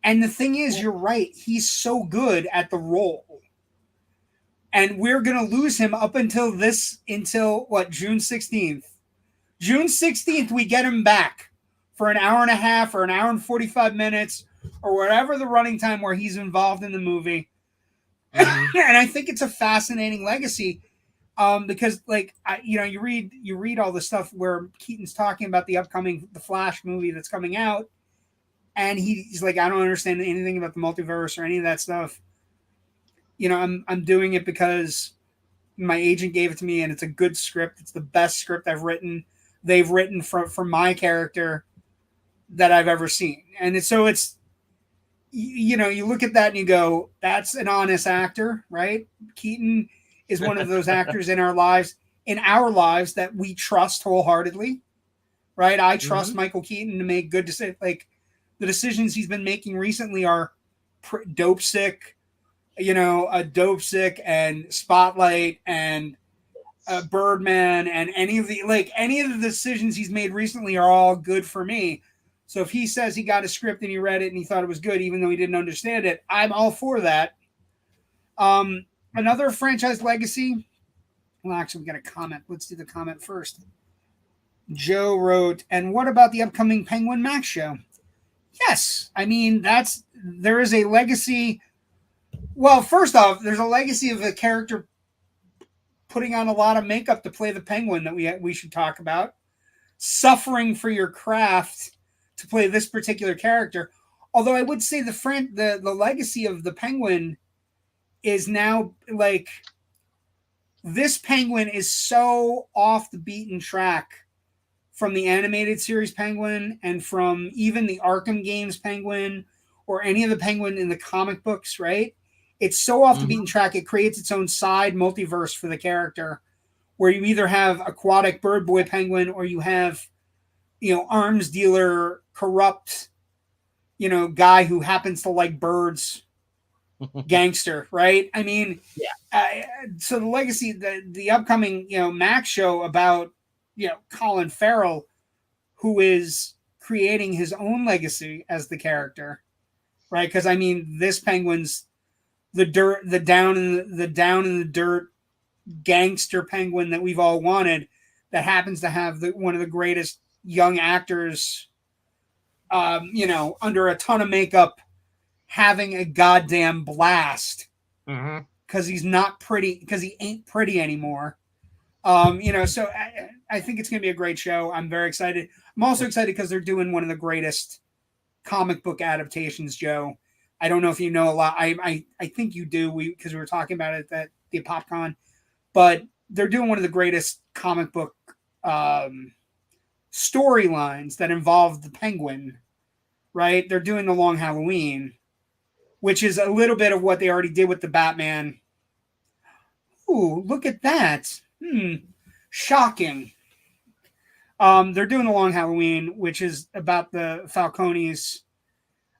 And the thing is, you're right. He's so good at the role. And we're going to lose him up until June 16th. June 16th, we get him back for an hour and a half or an hour and 45 minutes or whatever the running time where he's involved in the movie. Mm-hmm. And I think it's a fascinating legacy because, you read all the stuff where Keaton's talking about the Flash movie that's coming out. And he's like, I don't understand anything about the multiverse or any of that stuff. I'm doing it because my agent gave it to me and it's a good script. It's the best script they've written for my character that I've ever seen. And it's you look at that and you go, that's an honest actor, right? Keaton is one of those actors in our lives that we trust wholeheartedly, right? I trust Michael Keaton to make good decisions. Like the decisions he's been making recently are Dope Sick, Dope Sick and Spotlight and Birdman, and any of the decisions he's made recently are all good for me. So if he says he got a script and he read it and he thought it was good, even though he didn't understand it, I'm all for that. Another franchise legacy. Well, actually, we got a comment. Let's do the comment first. Joe wrote, and what about the upcoming Penguin Max show? Yes. I mean, there is a legacy. Well, first off, there's a legacy of a character putting on a lot of makeup to play the Penguin that we should talk about. Suffering for your craft to play this particular character. Although I would say the legacy of the Penguin is now like this Penguin is so off the beaten track from the animated series Penguin and from even the Arkham games Penguin or any of the Penguin in the comic books, right? It's so off the beaten track, it creates its own side multiverse for the character where you either have aquatic bird boy Penguin or you have, arms dealer, corrupt, guy who happens to like birds, gangster, right? I mean, yeah. So the legacy, the upcoming, Max show about, Colin Farrell, who is creating his own legacy as the character, right? Because I mean, this Penguin's the down in the dirt gangster Penguin that we've all wanted, that happens to have one of the greatest young actors, under a ton of makeup, having a goddamn blast because he's not pretty, because he ain't pretty anymore. So I think it's going to be a great show. I'm very excited. I'm also excited because they're doing one of the greatest comic book adaptations, Joe. I don't know if you know a lot. I think you do, because we were talking about it at the PopCon, but they're doing one of the greatest comic book storylines that involve the Penguin, right? They're doing The Long Halloween, which is a little bit of what they already did with the Batman. Ooh, look at that. Shocking. They're doing The Long Halloween, which is about the Falcones,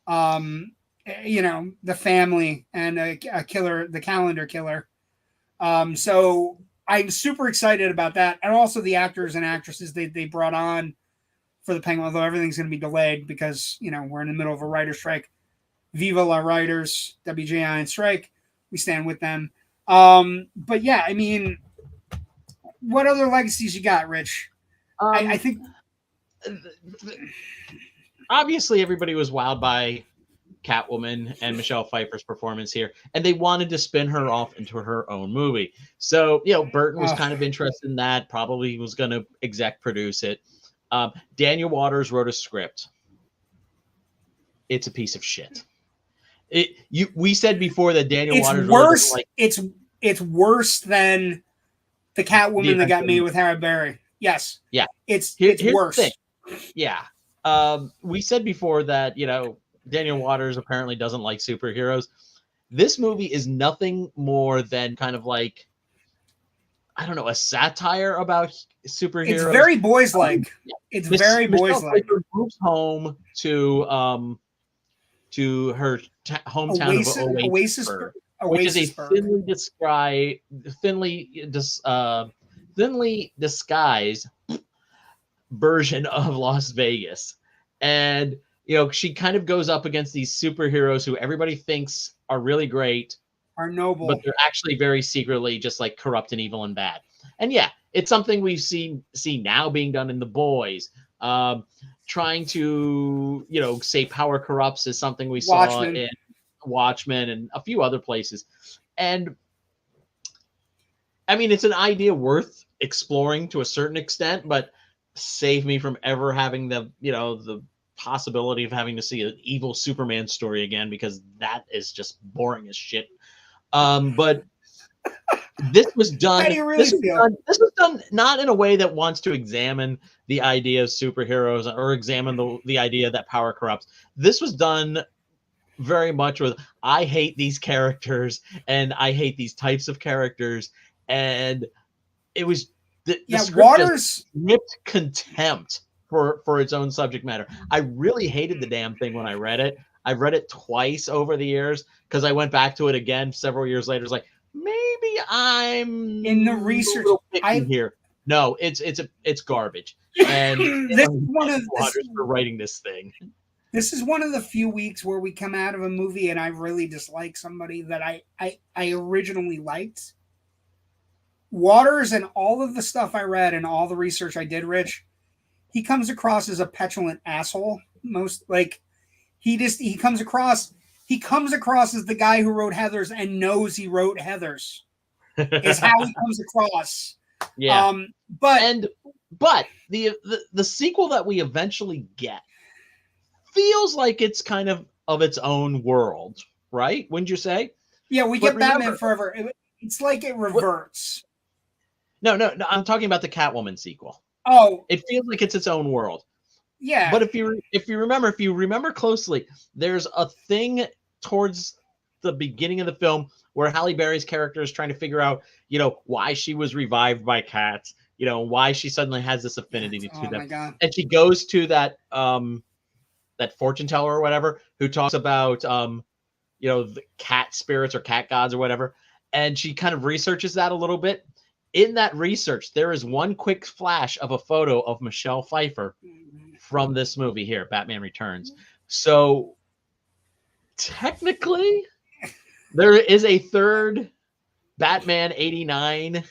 the family and a killer, the calendar killer. So I'm super excited about that. And also the actors and actresses they brought on for the Penguin, although everything's going to be delayed because, we're in the middle of a writer's strike. Viva la writers, WJI and strike. We stand with them. But yeah, I mean, what other legacies you got, Rich? I think obviously everybody was wowed by Catwoman and Michelle Pfeiffer's performance here, and they wanted to spin her off into her own movie. So, Burton was kind of interested in that, probably was going to exec produce it. Daniel Waters wrote a script. It's a piece of shit. We said before that Daniel Waters worse. Really it's worse than the Catwoman that got made with Halle Berry. Yes. Yeah. It's worse. Yeah. We said before that, Daniel Waters apparently doesn't like superheroes. This movie is nothing more than kind of like, I don't know, a satire about superheroes. It's very boys-like. It's very boys-like. Moves home to her hometown of Oasisburg, which is a thinly disguised version of Las Vegas. And she kind of goes up against these superheroes who everybody thinks are really great, are noble, but they're actually very secretly just like corrupt and evil and bad. And yeah, it's something we've seen now being done in The Boys. Trying to, say power corrupts is something we saw in Watchmen and a few other places. And I mean, it's an idea worth exploring to a certain extent, but save me from ever having the possibility of having to see an evil Superman story again, because that is just boring as shit. But this was done. How do you really feel? This was done not in a way that wants to examine the idea of superheroes or examine the idea that power corrupts. This was done very much with, I hate these characters and I hate these types of characters, and it was the Waters ripped contempt for its own subject matter. I really hated the damn thing when I read it. I've read it twice over the years because I went back to it again several years later. It's like, maybe I'm in the research here. No, it's garbage. And this is one of for writing this thing. This is one of the few weeks where we come out of a movie and I really dislike somebody that I originally liked. Waters and all of the stuff I read and all the research I did, Rich, he comes across as a petulant asshole. He comes across as the guy who wrote Heathers and knows he wrote Heathers. Is how he comes across. Yeah. But the sequel that we eventually get feels like it's kind of its own world, right? Wouldn't you say? Yeah, we get Batman Forever. It's like it reverts. No, I'm talking about the Catwoman sequel. Oh, it feels like it's its own world. Yeah. But if you remember closely, there's a thing towards the beginning of the film where Halle Berry's character is trying to figure out, why she was revived by cats, why she suddenly has this affinity to them. My God. And she goes to that fortune teller or whatever who talks about the cat spirits or cat gods or whatever. And she kind of researches that a little bit. In that research, there is one quick flash of a photo of Michelle Pfeiffer from this movie here, Batman Returns. So technically, there is a third Batman 89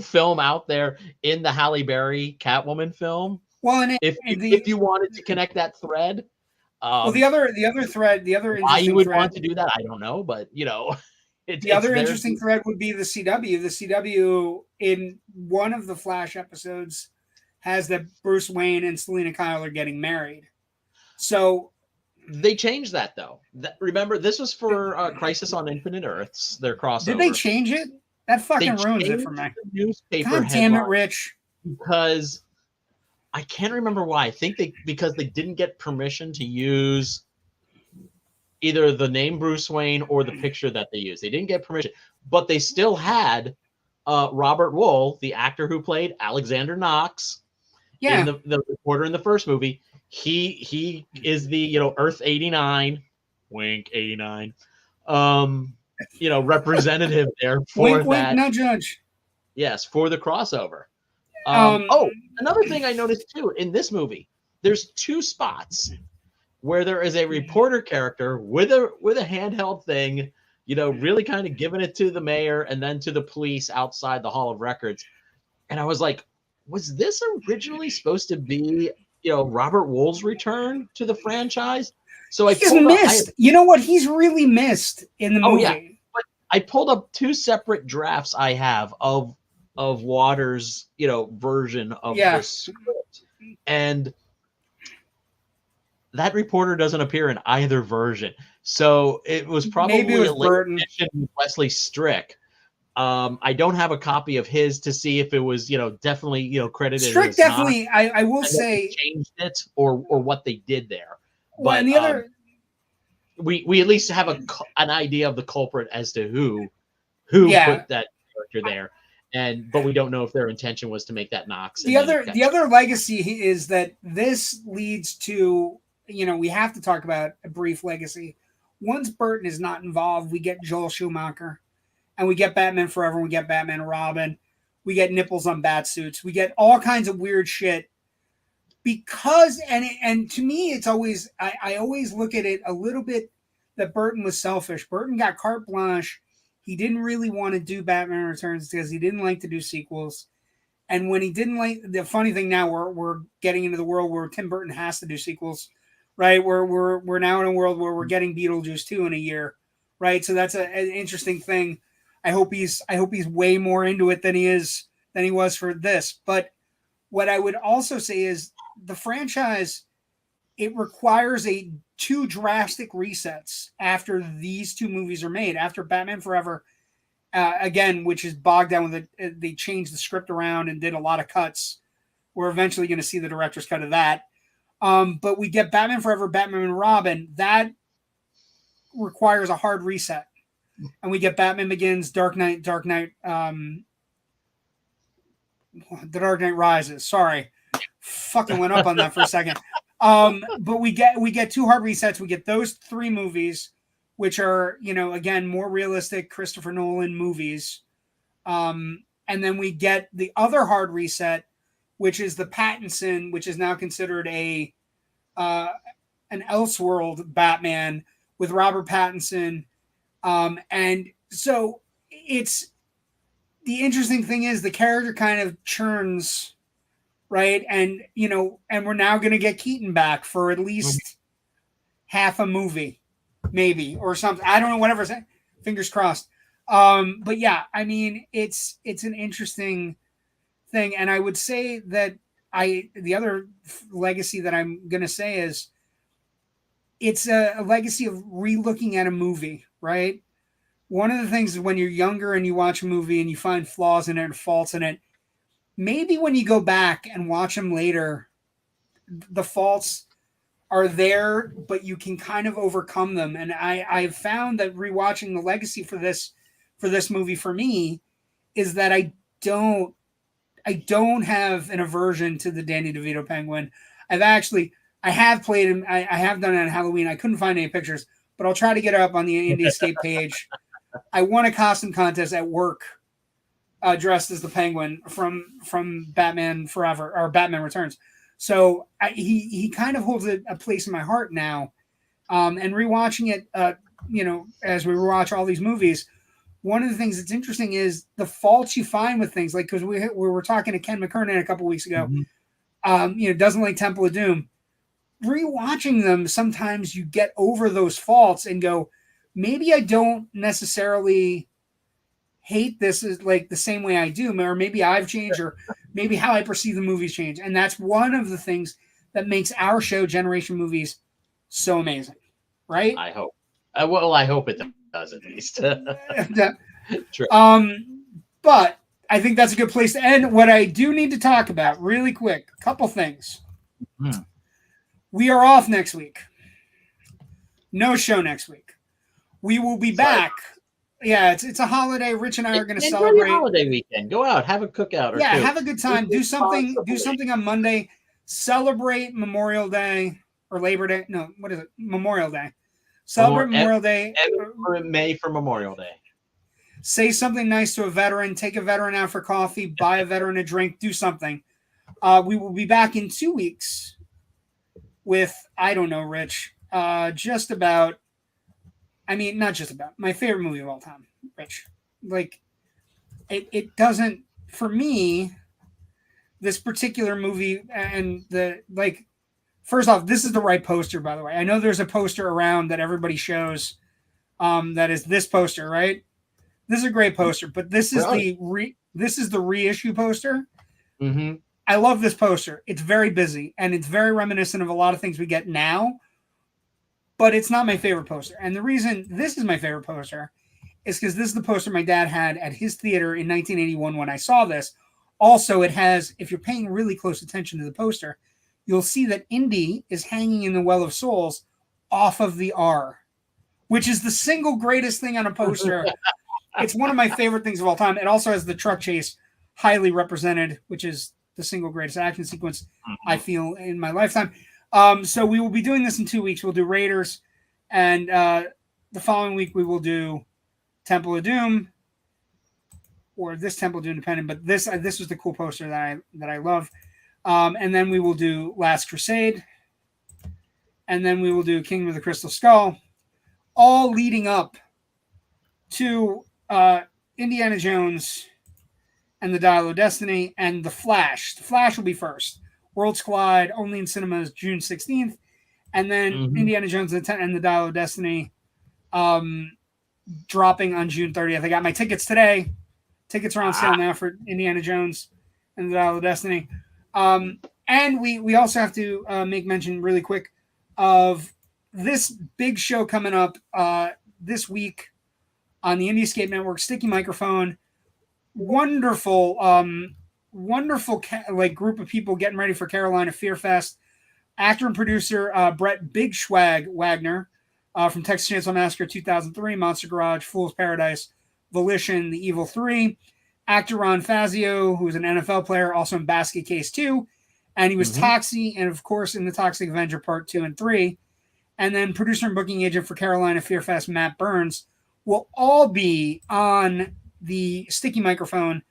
film out there in the Halle Berry Catwoman film. Well, and if you wanted to connect that thread. Well, the other why you would want to do that, I don't know, but the other interesting thread would be the CW. The CW in one of the Flash episodes has that Bruce Wayne and Selena Kyle are getting married. So they changed that though. Remember, this was for Crisis on Infinite Earths. Their crossover. Did they change it? That fucking ruins it for me. Newspaper God damn it, Rich. Because I can't remember why. I think because they didn't get permission to use either the name Bruce Wayne or the picture that they used. They didn't get permission, but they still had Robert Wool, the actor who played Alexander Knox, in the reporter in the first movie. He is the Earth 89, wink 89, representative there for wink, that. Wink, no judge. Yes, for the crossover. Another thing I noticed too in this movie, there's two spots where there is a reporter character with a handheld thing, really kind of giving it to the mayor and then to the police outside the Hall of Records. And I was like, was this originally supposed to be, Robert Wool's return to the franchise? So he's missed. You know what? He's really missed in the movie. Yeah. But I pulled up two separate drafts I have of Waters, version of the script. And that reporter doesn't appear in either version. So it was probably a late edition with Wesley Strick. I don't have a copy of his to see if it was, definitely, credited. Strick definitely, I will say, changed it or what they did there. Well, but and the other, we at least have an idea of the culprit as to who put that character there. But we don't know if their intention was to make that Knox. The other legacy is that this leads to, we have to talk about a brief legacy. Once Burton is not involved, we get Joel Schumacher, and we get Batman Forever, and we get Batman and Robin, we get nipples on bat suits, we get all kinds of weird shit. Because and to me, it's always I always look at it a little bit that Burton was selfish. Burton got carte blanche. He didn't really want to do Batman Returns because he didn't like to do sequels. And when he didn't like, the funny thing now, we're getting into the world where Tim Burton has to do sequels, right? We're now in a world where we're getting Beetlejuice 2 in a year, right? So that's an interesting thing. I hope he's way more into it than he was for this. But what I would also say is the franchise, it requires two drastic resets after these two movies are made. After Batman Forever, again, which is bogged down with it, they changed the script around and did a lot of cuts. We're eventually going to see the director's cut of that. But we get Batman Forever, Batman and Robin. That requires a hard reset. And we get Batman Begins, The Dark Knight Rises. Sorry. Fucking went up on that for a second. But we get two hard resets. We get those three movies, which are, again, more realistic Christopher Nolan movies. And then we get the other hard reset, which is the Pattinson, which is now considered an Elseworld Batman with Robert Pattinson. And so it's the interesting thing is the character kind of churns, right? And, and we're now going to get Keaton back for at least half a movie, maybe, or something. I don't know, whatever. Fingers crossed. But yeah, I mean, it's an interesting thing. And I would say that the other legacy that I'm going to say is it's a legacy of re-looking at a movie, right? One of the things is when you're younger and you watch a movie and you find flaws in it and faults in it, maybe when you go back and watch them later, the faults are there, but you can kind of overcome them. And I've found that rewatching the legacy for this movie for me is that I don't have an aversion to the Danny DeVito Penguin. I have played him. I have done it on Halloween. I couldn't find any pictures, but I'll try to get it up on the Indie Escape page. I won a costume contest at work, dressed as the Penguin from Batman Forever or Batman Returns. So he kind of holds a place in my heart now. And rewatching it, as we rewatch all these movies, one of the things that's interesting is the faults you find with things, like because we were talking to Ken McKernan a couple weeks ago. Doesn't like Temple of Doom. Rewatching them, sometimes you get over those faults and go, maybe I don't necessarily hate this as like the same way I do, or maybe I've changed, or maybe how I perceive the movies change. And that's one of the things that makes our show, Generation Movies, so amazing, right? I hope. I hope it does at least. True. But I think that's a good place to end. What I do need to talk about really quick, a couple things. We are off next week. No show next week. We will be back. Yeah, it's a holiday. Rich and I are going to celebrate holiday weekend. Go out, have a cookout or two. Have a good time. Do something on Monday. Celebrate Memorial Day or Labor Day. No, what is it? Memorial Day. Celebrate Memorial Day. May for Memorial Day. Say something nice to a veteran. Take a veteran out for coffee. Buy a veteran a drink. Do something. We will be back in 2 weeks with, I don't know, Rich, just about, not just about, my favorite movie of all time, Rich. Like, it doesn't, for me, this particular movie, and first off, this is the right poster, by the way. I know there's a poster around that everybody shows that is this poster, right? This is a great poster, but this is the reissue poster. Mm-hmm. I love this poster. It's very busy, and it's very reminiscent of a lot of things we get now, but it's not my favorite poster. And the reason this is my favorite poster is because this is the poster my dad had at his theater in 1981 when I saw this. Also, it has, if you're paying really close attention to the poster, you'll see that Indy is hanging in the Well of Souls off of the R, which is the single greatest thing on a poster. It's one of my favorite things of all time. It also has the truck chase highly represented, which is the single greatest action sequence I feel in my lifetime. So we will be doing this in 2 weeks. We'll do Raiders, and the following week we will do Temple of Doom, or this Temple of Doom depending. But this was the cool poster that I love. And then we will do Last Crusade, and then we will do Kingdom of the Crystal Skull, all leading up to Indiana Jones and the Dial of Destiny and The Flash. The Flash will be first. Worlds Collide, only in cinemas June 16th. And then Indiana Jones and the Dial of Destiny dropping on June 30th. I got my tickets today. Tickets are on sale now for Indiana Jones and the Dial of Destiny. And we also have to make mention really quick of this big show coming up this week on the Indie Escape Network, Sticky Microphone. Wonderful group of people getting ready for Carolina Fear Fest. Actor and producer Brett Big Schwag Wagner from Texas Chainsaw Massacre 2003, Monster Garage, Fool's Paradise, Volition, The Evil 3. Actor Ron Fazio, who's an NFL player, also in Basket Case 2. And he was Toxie, and of course in the Toxic Avenger Part 2 and 3. And then producer and booking agent for Carolina Fear Fest, Matt Burns, will all be on the Sticky Microphone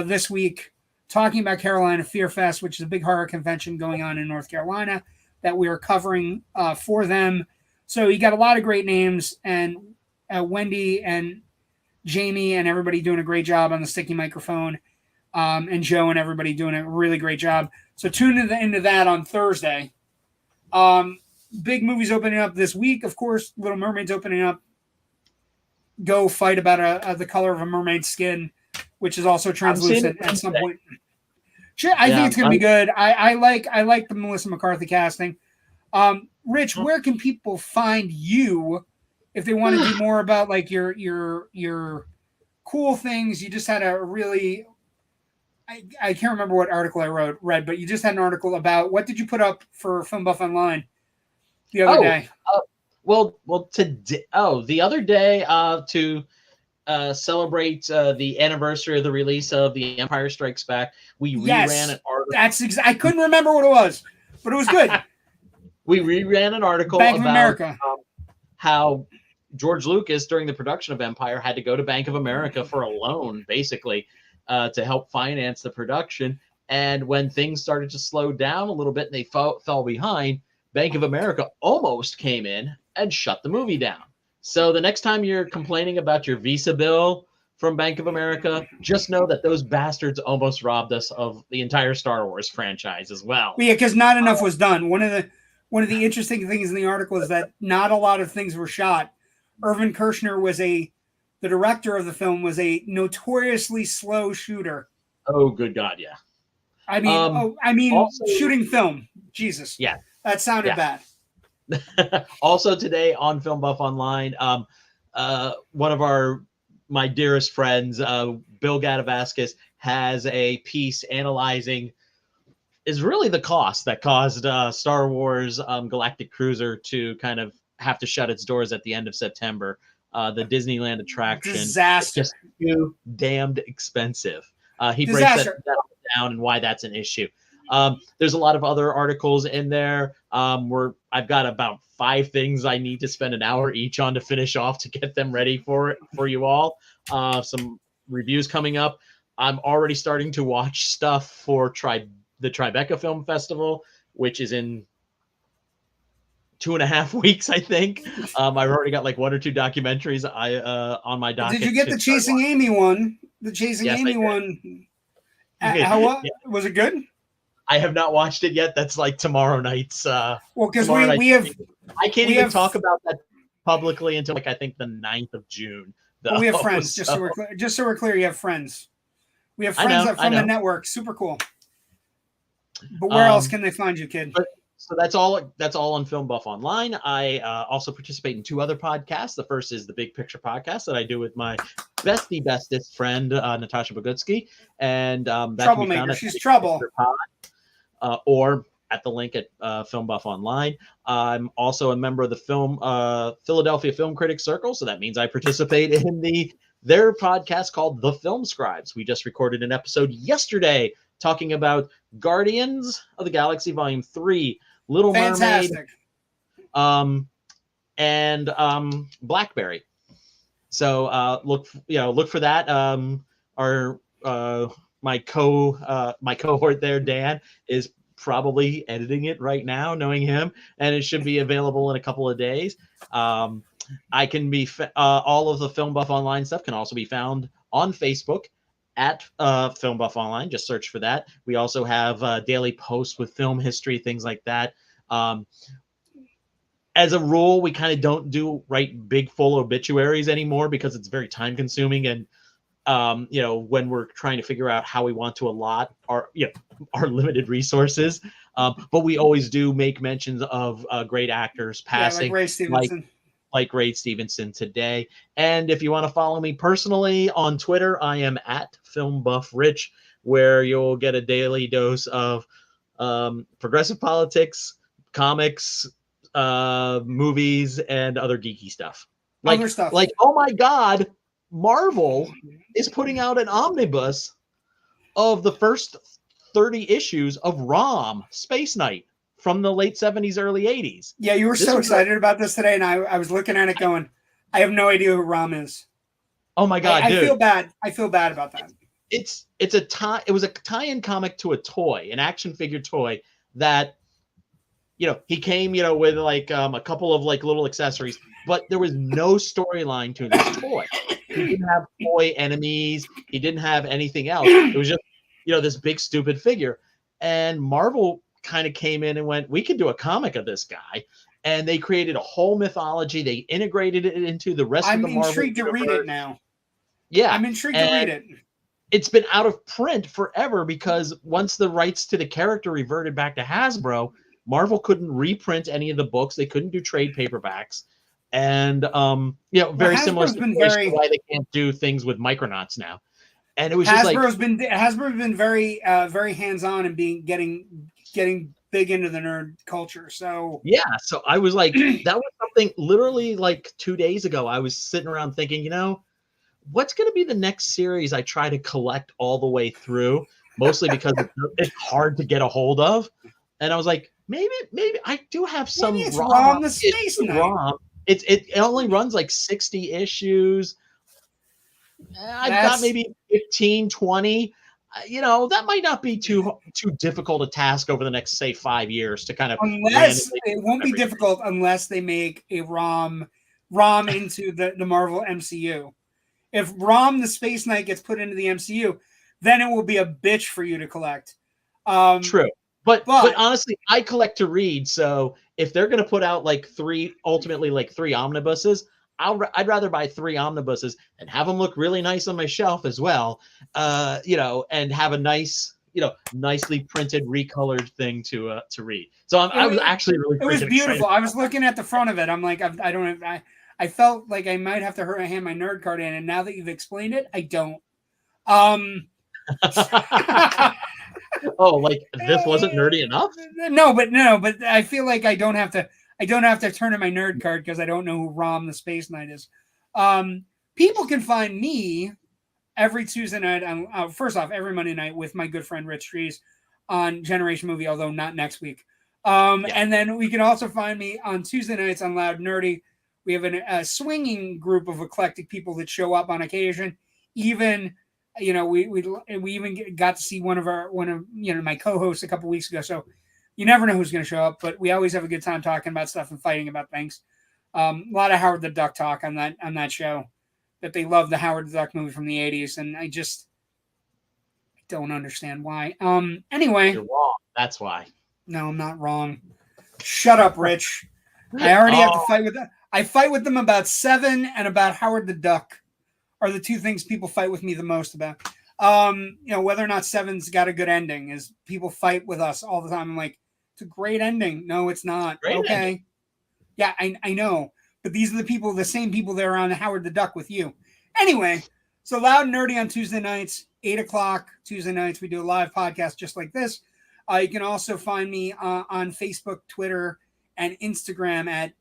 this week, talking about Carolina Fear Fest, which is a big horror convention going on in North Carolina that we are covering for them. So you got a lot of great names, and Wendy and Jamie and everybody doing a great job on the Sticky Microphone, and Joe and everybody doing a really great job. So tune into that on Thursday. Big movies opening up this week. Of course, Little Mermaid's opening up. Go fight about the color of a mermaid's skin, which is also translucent at some point. Sure, I think it's going to be good. I like the Melissa McCarthy casting. Rich, where can people find you if they want to do more about like your cool things? You just had a really, I can't remember what article I read, but you just had an article about, what did you put up for Film Buff Online the other day? Well, today. The other day, to celebrate the anniversary of the release of The Empire Strikes Back, we reran an article. I couldn't remember what it was, but it was good. We reran an article Bank of about America. how George Lucas, during the production of Empire, had to go to Bank of America for a loan, basically, to help finance the production. And when things started to slow down a little bit and they fell behind, Bank of America almost came in and shut the movie down. So the next time you're complaining about your Visa bill from Bank of America, just know that those bastards almost robbed us of the entire Star Wars franchise as well. Yeah, because not enough was done. One of the interesting things in the article is that not a lot of things were shot. Irvin Kershner the director of the film, was a notoriously slow shooter. Oh, good God, yeah. I mean, also, shooting film. Jesus. Yeah. That sounded bad. Also today on Film Buff Online, one of my dearest friends, Bill Gadavasquez, has a piece analyzing is really the cost that caused Star Wars Galactic Cruiser to kind of have to shut its doors at the end of September. The Disneyland attraction. Disaster. Just too damned expensive. He breaks that down and why that's an issue. There's a lot of other articles in there. I've got about 5 things I need to spend an hour each on to finish off to get them ready for you all. Some reviews coming up. I'm already starting to watch stuff for the Tribeca Film Festival, which is in 2.5 weeks, I think. I've already got like 1 or 2 documentaries on my docket. Did you get the Chasing Amy one? The Chasing Amy one. How was it good? I have not watched it yet. That's like tomorrow night's. Well, because we have. I can't even talk about that publicly until like I think the 9th of June. Well, we have friends. Just so we're clear, you have friends. We have friends from the network. Super cool. But where else can they find you, kid? So that's all on Film Buff Online. I also participate in 2 other podcasts. The first is the Big Picture podcast that I do with my bestest friend, Natasha Bogutsky. And that Troublemaker. Can be found at She's trouble. Or at the link at Film Buff Online. I'm also a member of the Philadelphia Film Critics Circle. So that means I participate in their podcast called The Film Scribes. We just recorded an episode yesterday talking about Guardians of the Galaxy Volume 3, Little Mermaid, and Blackberry. So look for that. My cohort there, Dan, is probably editing it right now, knowing him, and it should be available in a couple of days. I can be all of the Film Buff Online stuff can also be found on Facebook at Film Buff Online. Just search for that. We also have daily posts with film history, things like that. As a rule, we kind of don't write big full obituaries anymore because it's very time consuming, and when we're trying to figure out how we want to allot our limited resources. But we always do make mentions of great actors passing, like Ray Stevenson. Like Ray Stevenson today. And if you want to follow me personally on Twitter, I am at FilmBuffRich, where you'll get a daily dose of progressive politics, comics, movies, and other geeky stuff. Like, oh my God, Marvel is putting out an omnibus of the first 30 issues of ROM, Space Knight, from the late 70s, early 80s. Yeah, you were so excited about this today, and I was looking at it going, I have no idea who ROM is. Oh my God, dude. I feel bad. I feel bad about that. It was a tie-in comic to a toy, an action figure toy that, he came, with like a couple of like little accessories, but there was no storyline to this toy. He didn't have toy enemies. He didn't have anything else. It was just, this big stupid figure. And Marvel kind of came in and went, we could do a comic of this guy. And they created a whole mythology. They integrated it into the rest of the Marvel intrigued to read it now. Yeah. I'm intrigued to read it. It's been out of print forever because once the rights to the character reverted back to Hasbro, Marvel couldn't reprint any of the books. They couldn't do trade paperbacks. And, very similar to why they can't do things with Micronauts now. And it was Hasbro's been very, very hands-on and getting big into the nerd culture. So so I was like, that was something literally like 2 days ago. I was sitting around thinking, what's going to be the next series I try to collect all the way through, mostly because it's hard to get a hold of. And I was like, maybe I do have some ROM, the Space Knight. ROM. It only runs like 60 issues. I've got maybe 15, 20. That might not be too difficult a task over the next, say, 5 years to kind of unless it won't be difficult unless they make a ROM into the Marvel MCU. If ROM the Space Knight gets put into the MCU, then it will be a bitch for you to collect. True. But honestly, I collect to read, so if they're going to put out like three omnibuses, I'd rather buy 3 omnibuses and have them look really nice on my shelf as well, and have a nice, nicely printed, recolored thing to read. So I was actually really it was beautiful. I was looking at the front of it. I'm like, I felt like I might have to hand my nerd card in, and now that you've explained it, I don't. Oh, like this wasn't nerdy enough? No, but I feel like I don't have to turn in my nerd card because I don't know who Rom the Space Knight is. People can find me every Tuesday night. First off, every Monday night with my good friend Rich Drees on Generation Movie, although not next week. And then we can also find me on Tuesday nights on Loud Nerdy. We have a swinging group of eclectic people that show up on occasion. Even, we even got to see one of my co-hosts a couple weeks ago. So you never know who's going to show up, but we always have a good time talking about stuff and fighting about things. A lot of Howard the Duck talk on that show. That they love the Howard the Duck movie from the 80s, and I don't understand why. Anyway, you're wrong. That's why. No, I'm not wrong. Shut up, Rich. I already have to fight with them. I fight with them about Seven and about Howard the Duck are the 2 things people fight with me the most about. Whether or not Seven's got a good ending is people fight with us all the time. I'm like, it's a great ending. No, it's not. Okay. Ending. Yeah, I know. But these are the same people that are on Howard the Duck with you. Anyway, so Loud and Nerdy on Tuesday nights, 8 o'clock Tuesday nights. We do a live podcast just like this. You can also find me on Facebook, Twitter, and Instagram at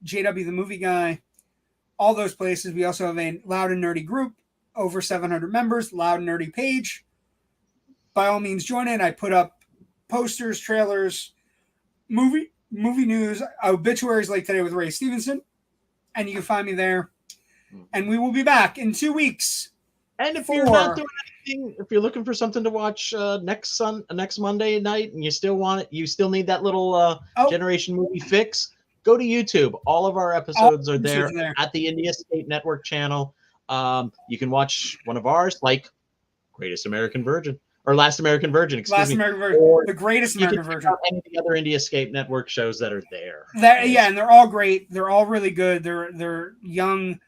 JW the Movie Guy. All those places. We also have a Loud and Nerdy group, over 700 members, Loud and Nerdy page. By all means, join it. I put up posters, trailers, movie news, obituaries like today with Ray Stevenson. And you can find me there. And we will be back in 2 weeks. And if you're not doing anything, if you're looking for something to watch next Monday night, and you still want it, you still need that little Generation Movie fix, go to YouTube. All of our episodes are there at the Indie Escape Network channel. You can watch one of ours, like Greatest American Virgin. Or Last American Virgin, excuse me. Or the Greatest American Virgin. Any of the other Indie Escape Network shows that are there. And they're all great. They're all really good. They're young,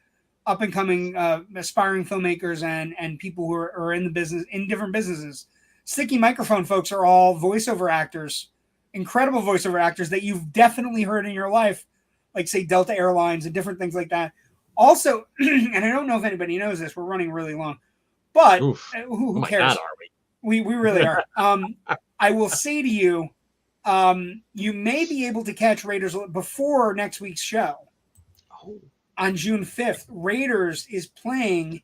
up and coming, aspiring filmmakers and people who are in the business, in different businesses. Sticky Microphone folks are all voiceover actors, incredible voiceover actors that you've definitely heard in your life, like say Delta Airlines and different things like that. Also, and I don't know if anybody knows this, we're running really long, but who cares? God, are we? We really are. I will say to you, you may be able to catch Raiders before next week's show. On June 5th, Raiders is playing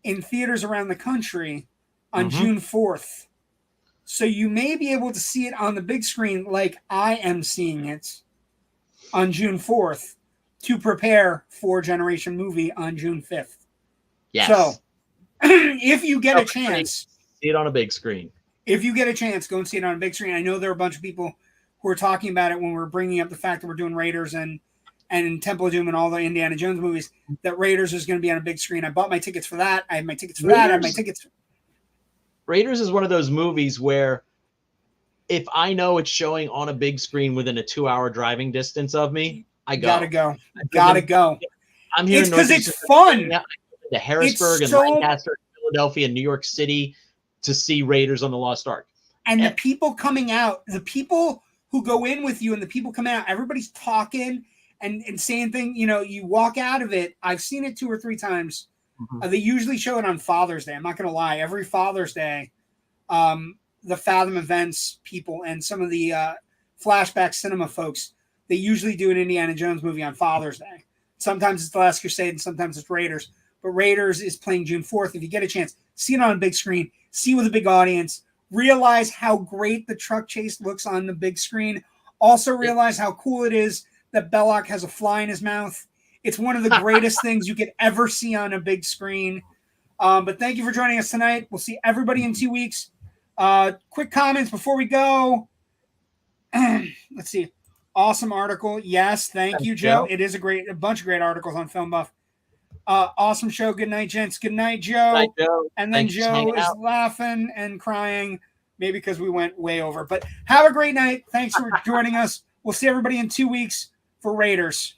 in theaters around the country on June 4th. So you may be able to see it on the big screen like I am seeing it on June 4th to prepare for Generation Movie on June 5th. Yes. So if you get a chance... See it on a big screen. If you get a chance, go and see it on a big screen. I know there are a bunch of people who are talking about it when we're bringing up the fact that we're doing Raiders and Temple of Doom and all the Indiana Jones movies, that Raiders is going to be on a big screen. I bought my tickets for that. I have my tickets for that. I have my tickets. Raiders is one of those movies where if I know it's showing on a big screen within a 2-hour driving distance of me, I go. Gotta go. I'm here because it's fun. To Harrisburg and Lancaster, Philadelphia, and New York City to see Raiders on the Lost Ark. And the people coming out, the people who go in with you and the people coming out, everybody's talking and saying things. You walk out of it. I've seen it 2 or 3 times. They usually show it on Father's Day. I'm not going to lie. Every Father's Day, the Fathom Events people and some of the Flashback Cinema folks, they usually do an Indiana Jones movie on Father's Day. Sometimes it's The Last Crusade and sometimes it's Raiders. But Raiders is playing June 4th. If you get a chance, see it on a big screen. See with a big audience. Realize how great the truck chase looks on the big screen. Also realize how cool it is that Belloc has a fly in his mouth. It's one of the greatest things you could ever see on a big screen. But thank you for joining us tonight. We'll see everybody in 2 weeks. Quick comments before we go. Let's see. Awesome article. Yes, thank you, Joe. It is a bunch of great articles on Film Buff. Awesome show. Good night, gents. Good night, Joe. Night, Joe. And then Joe is laughing and crying, maybe because we went way over. But have a great night. Thanks for joining us. We'll see everybody in 2 weeks for Raiders.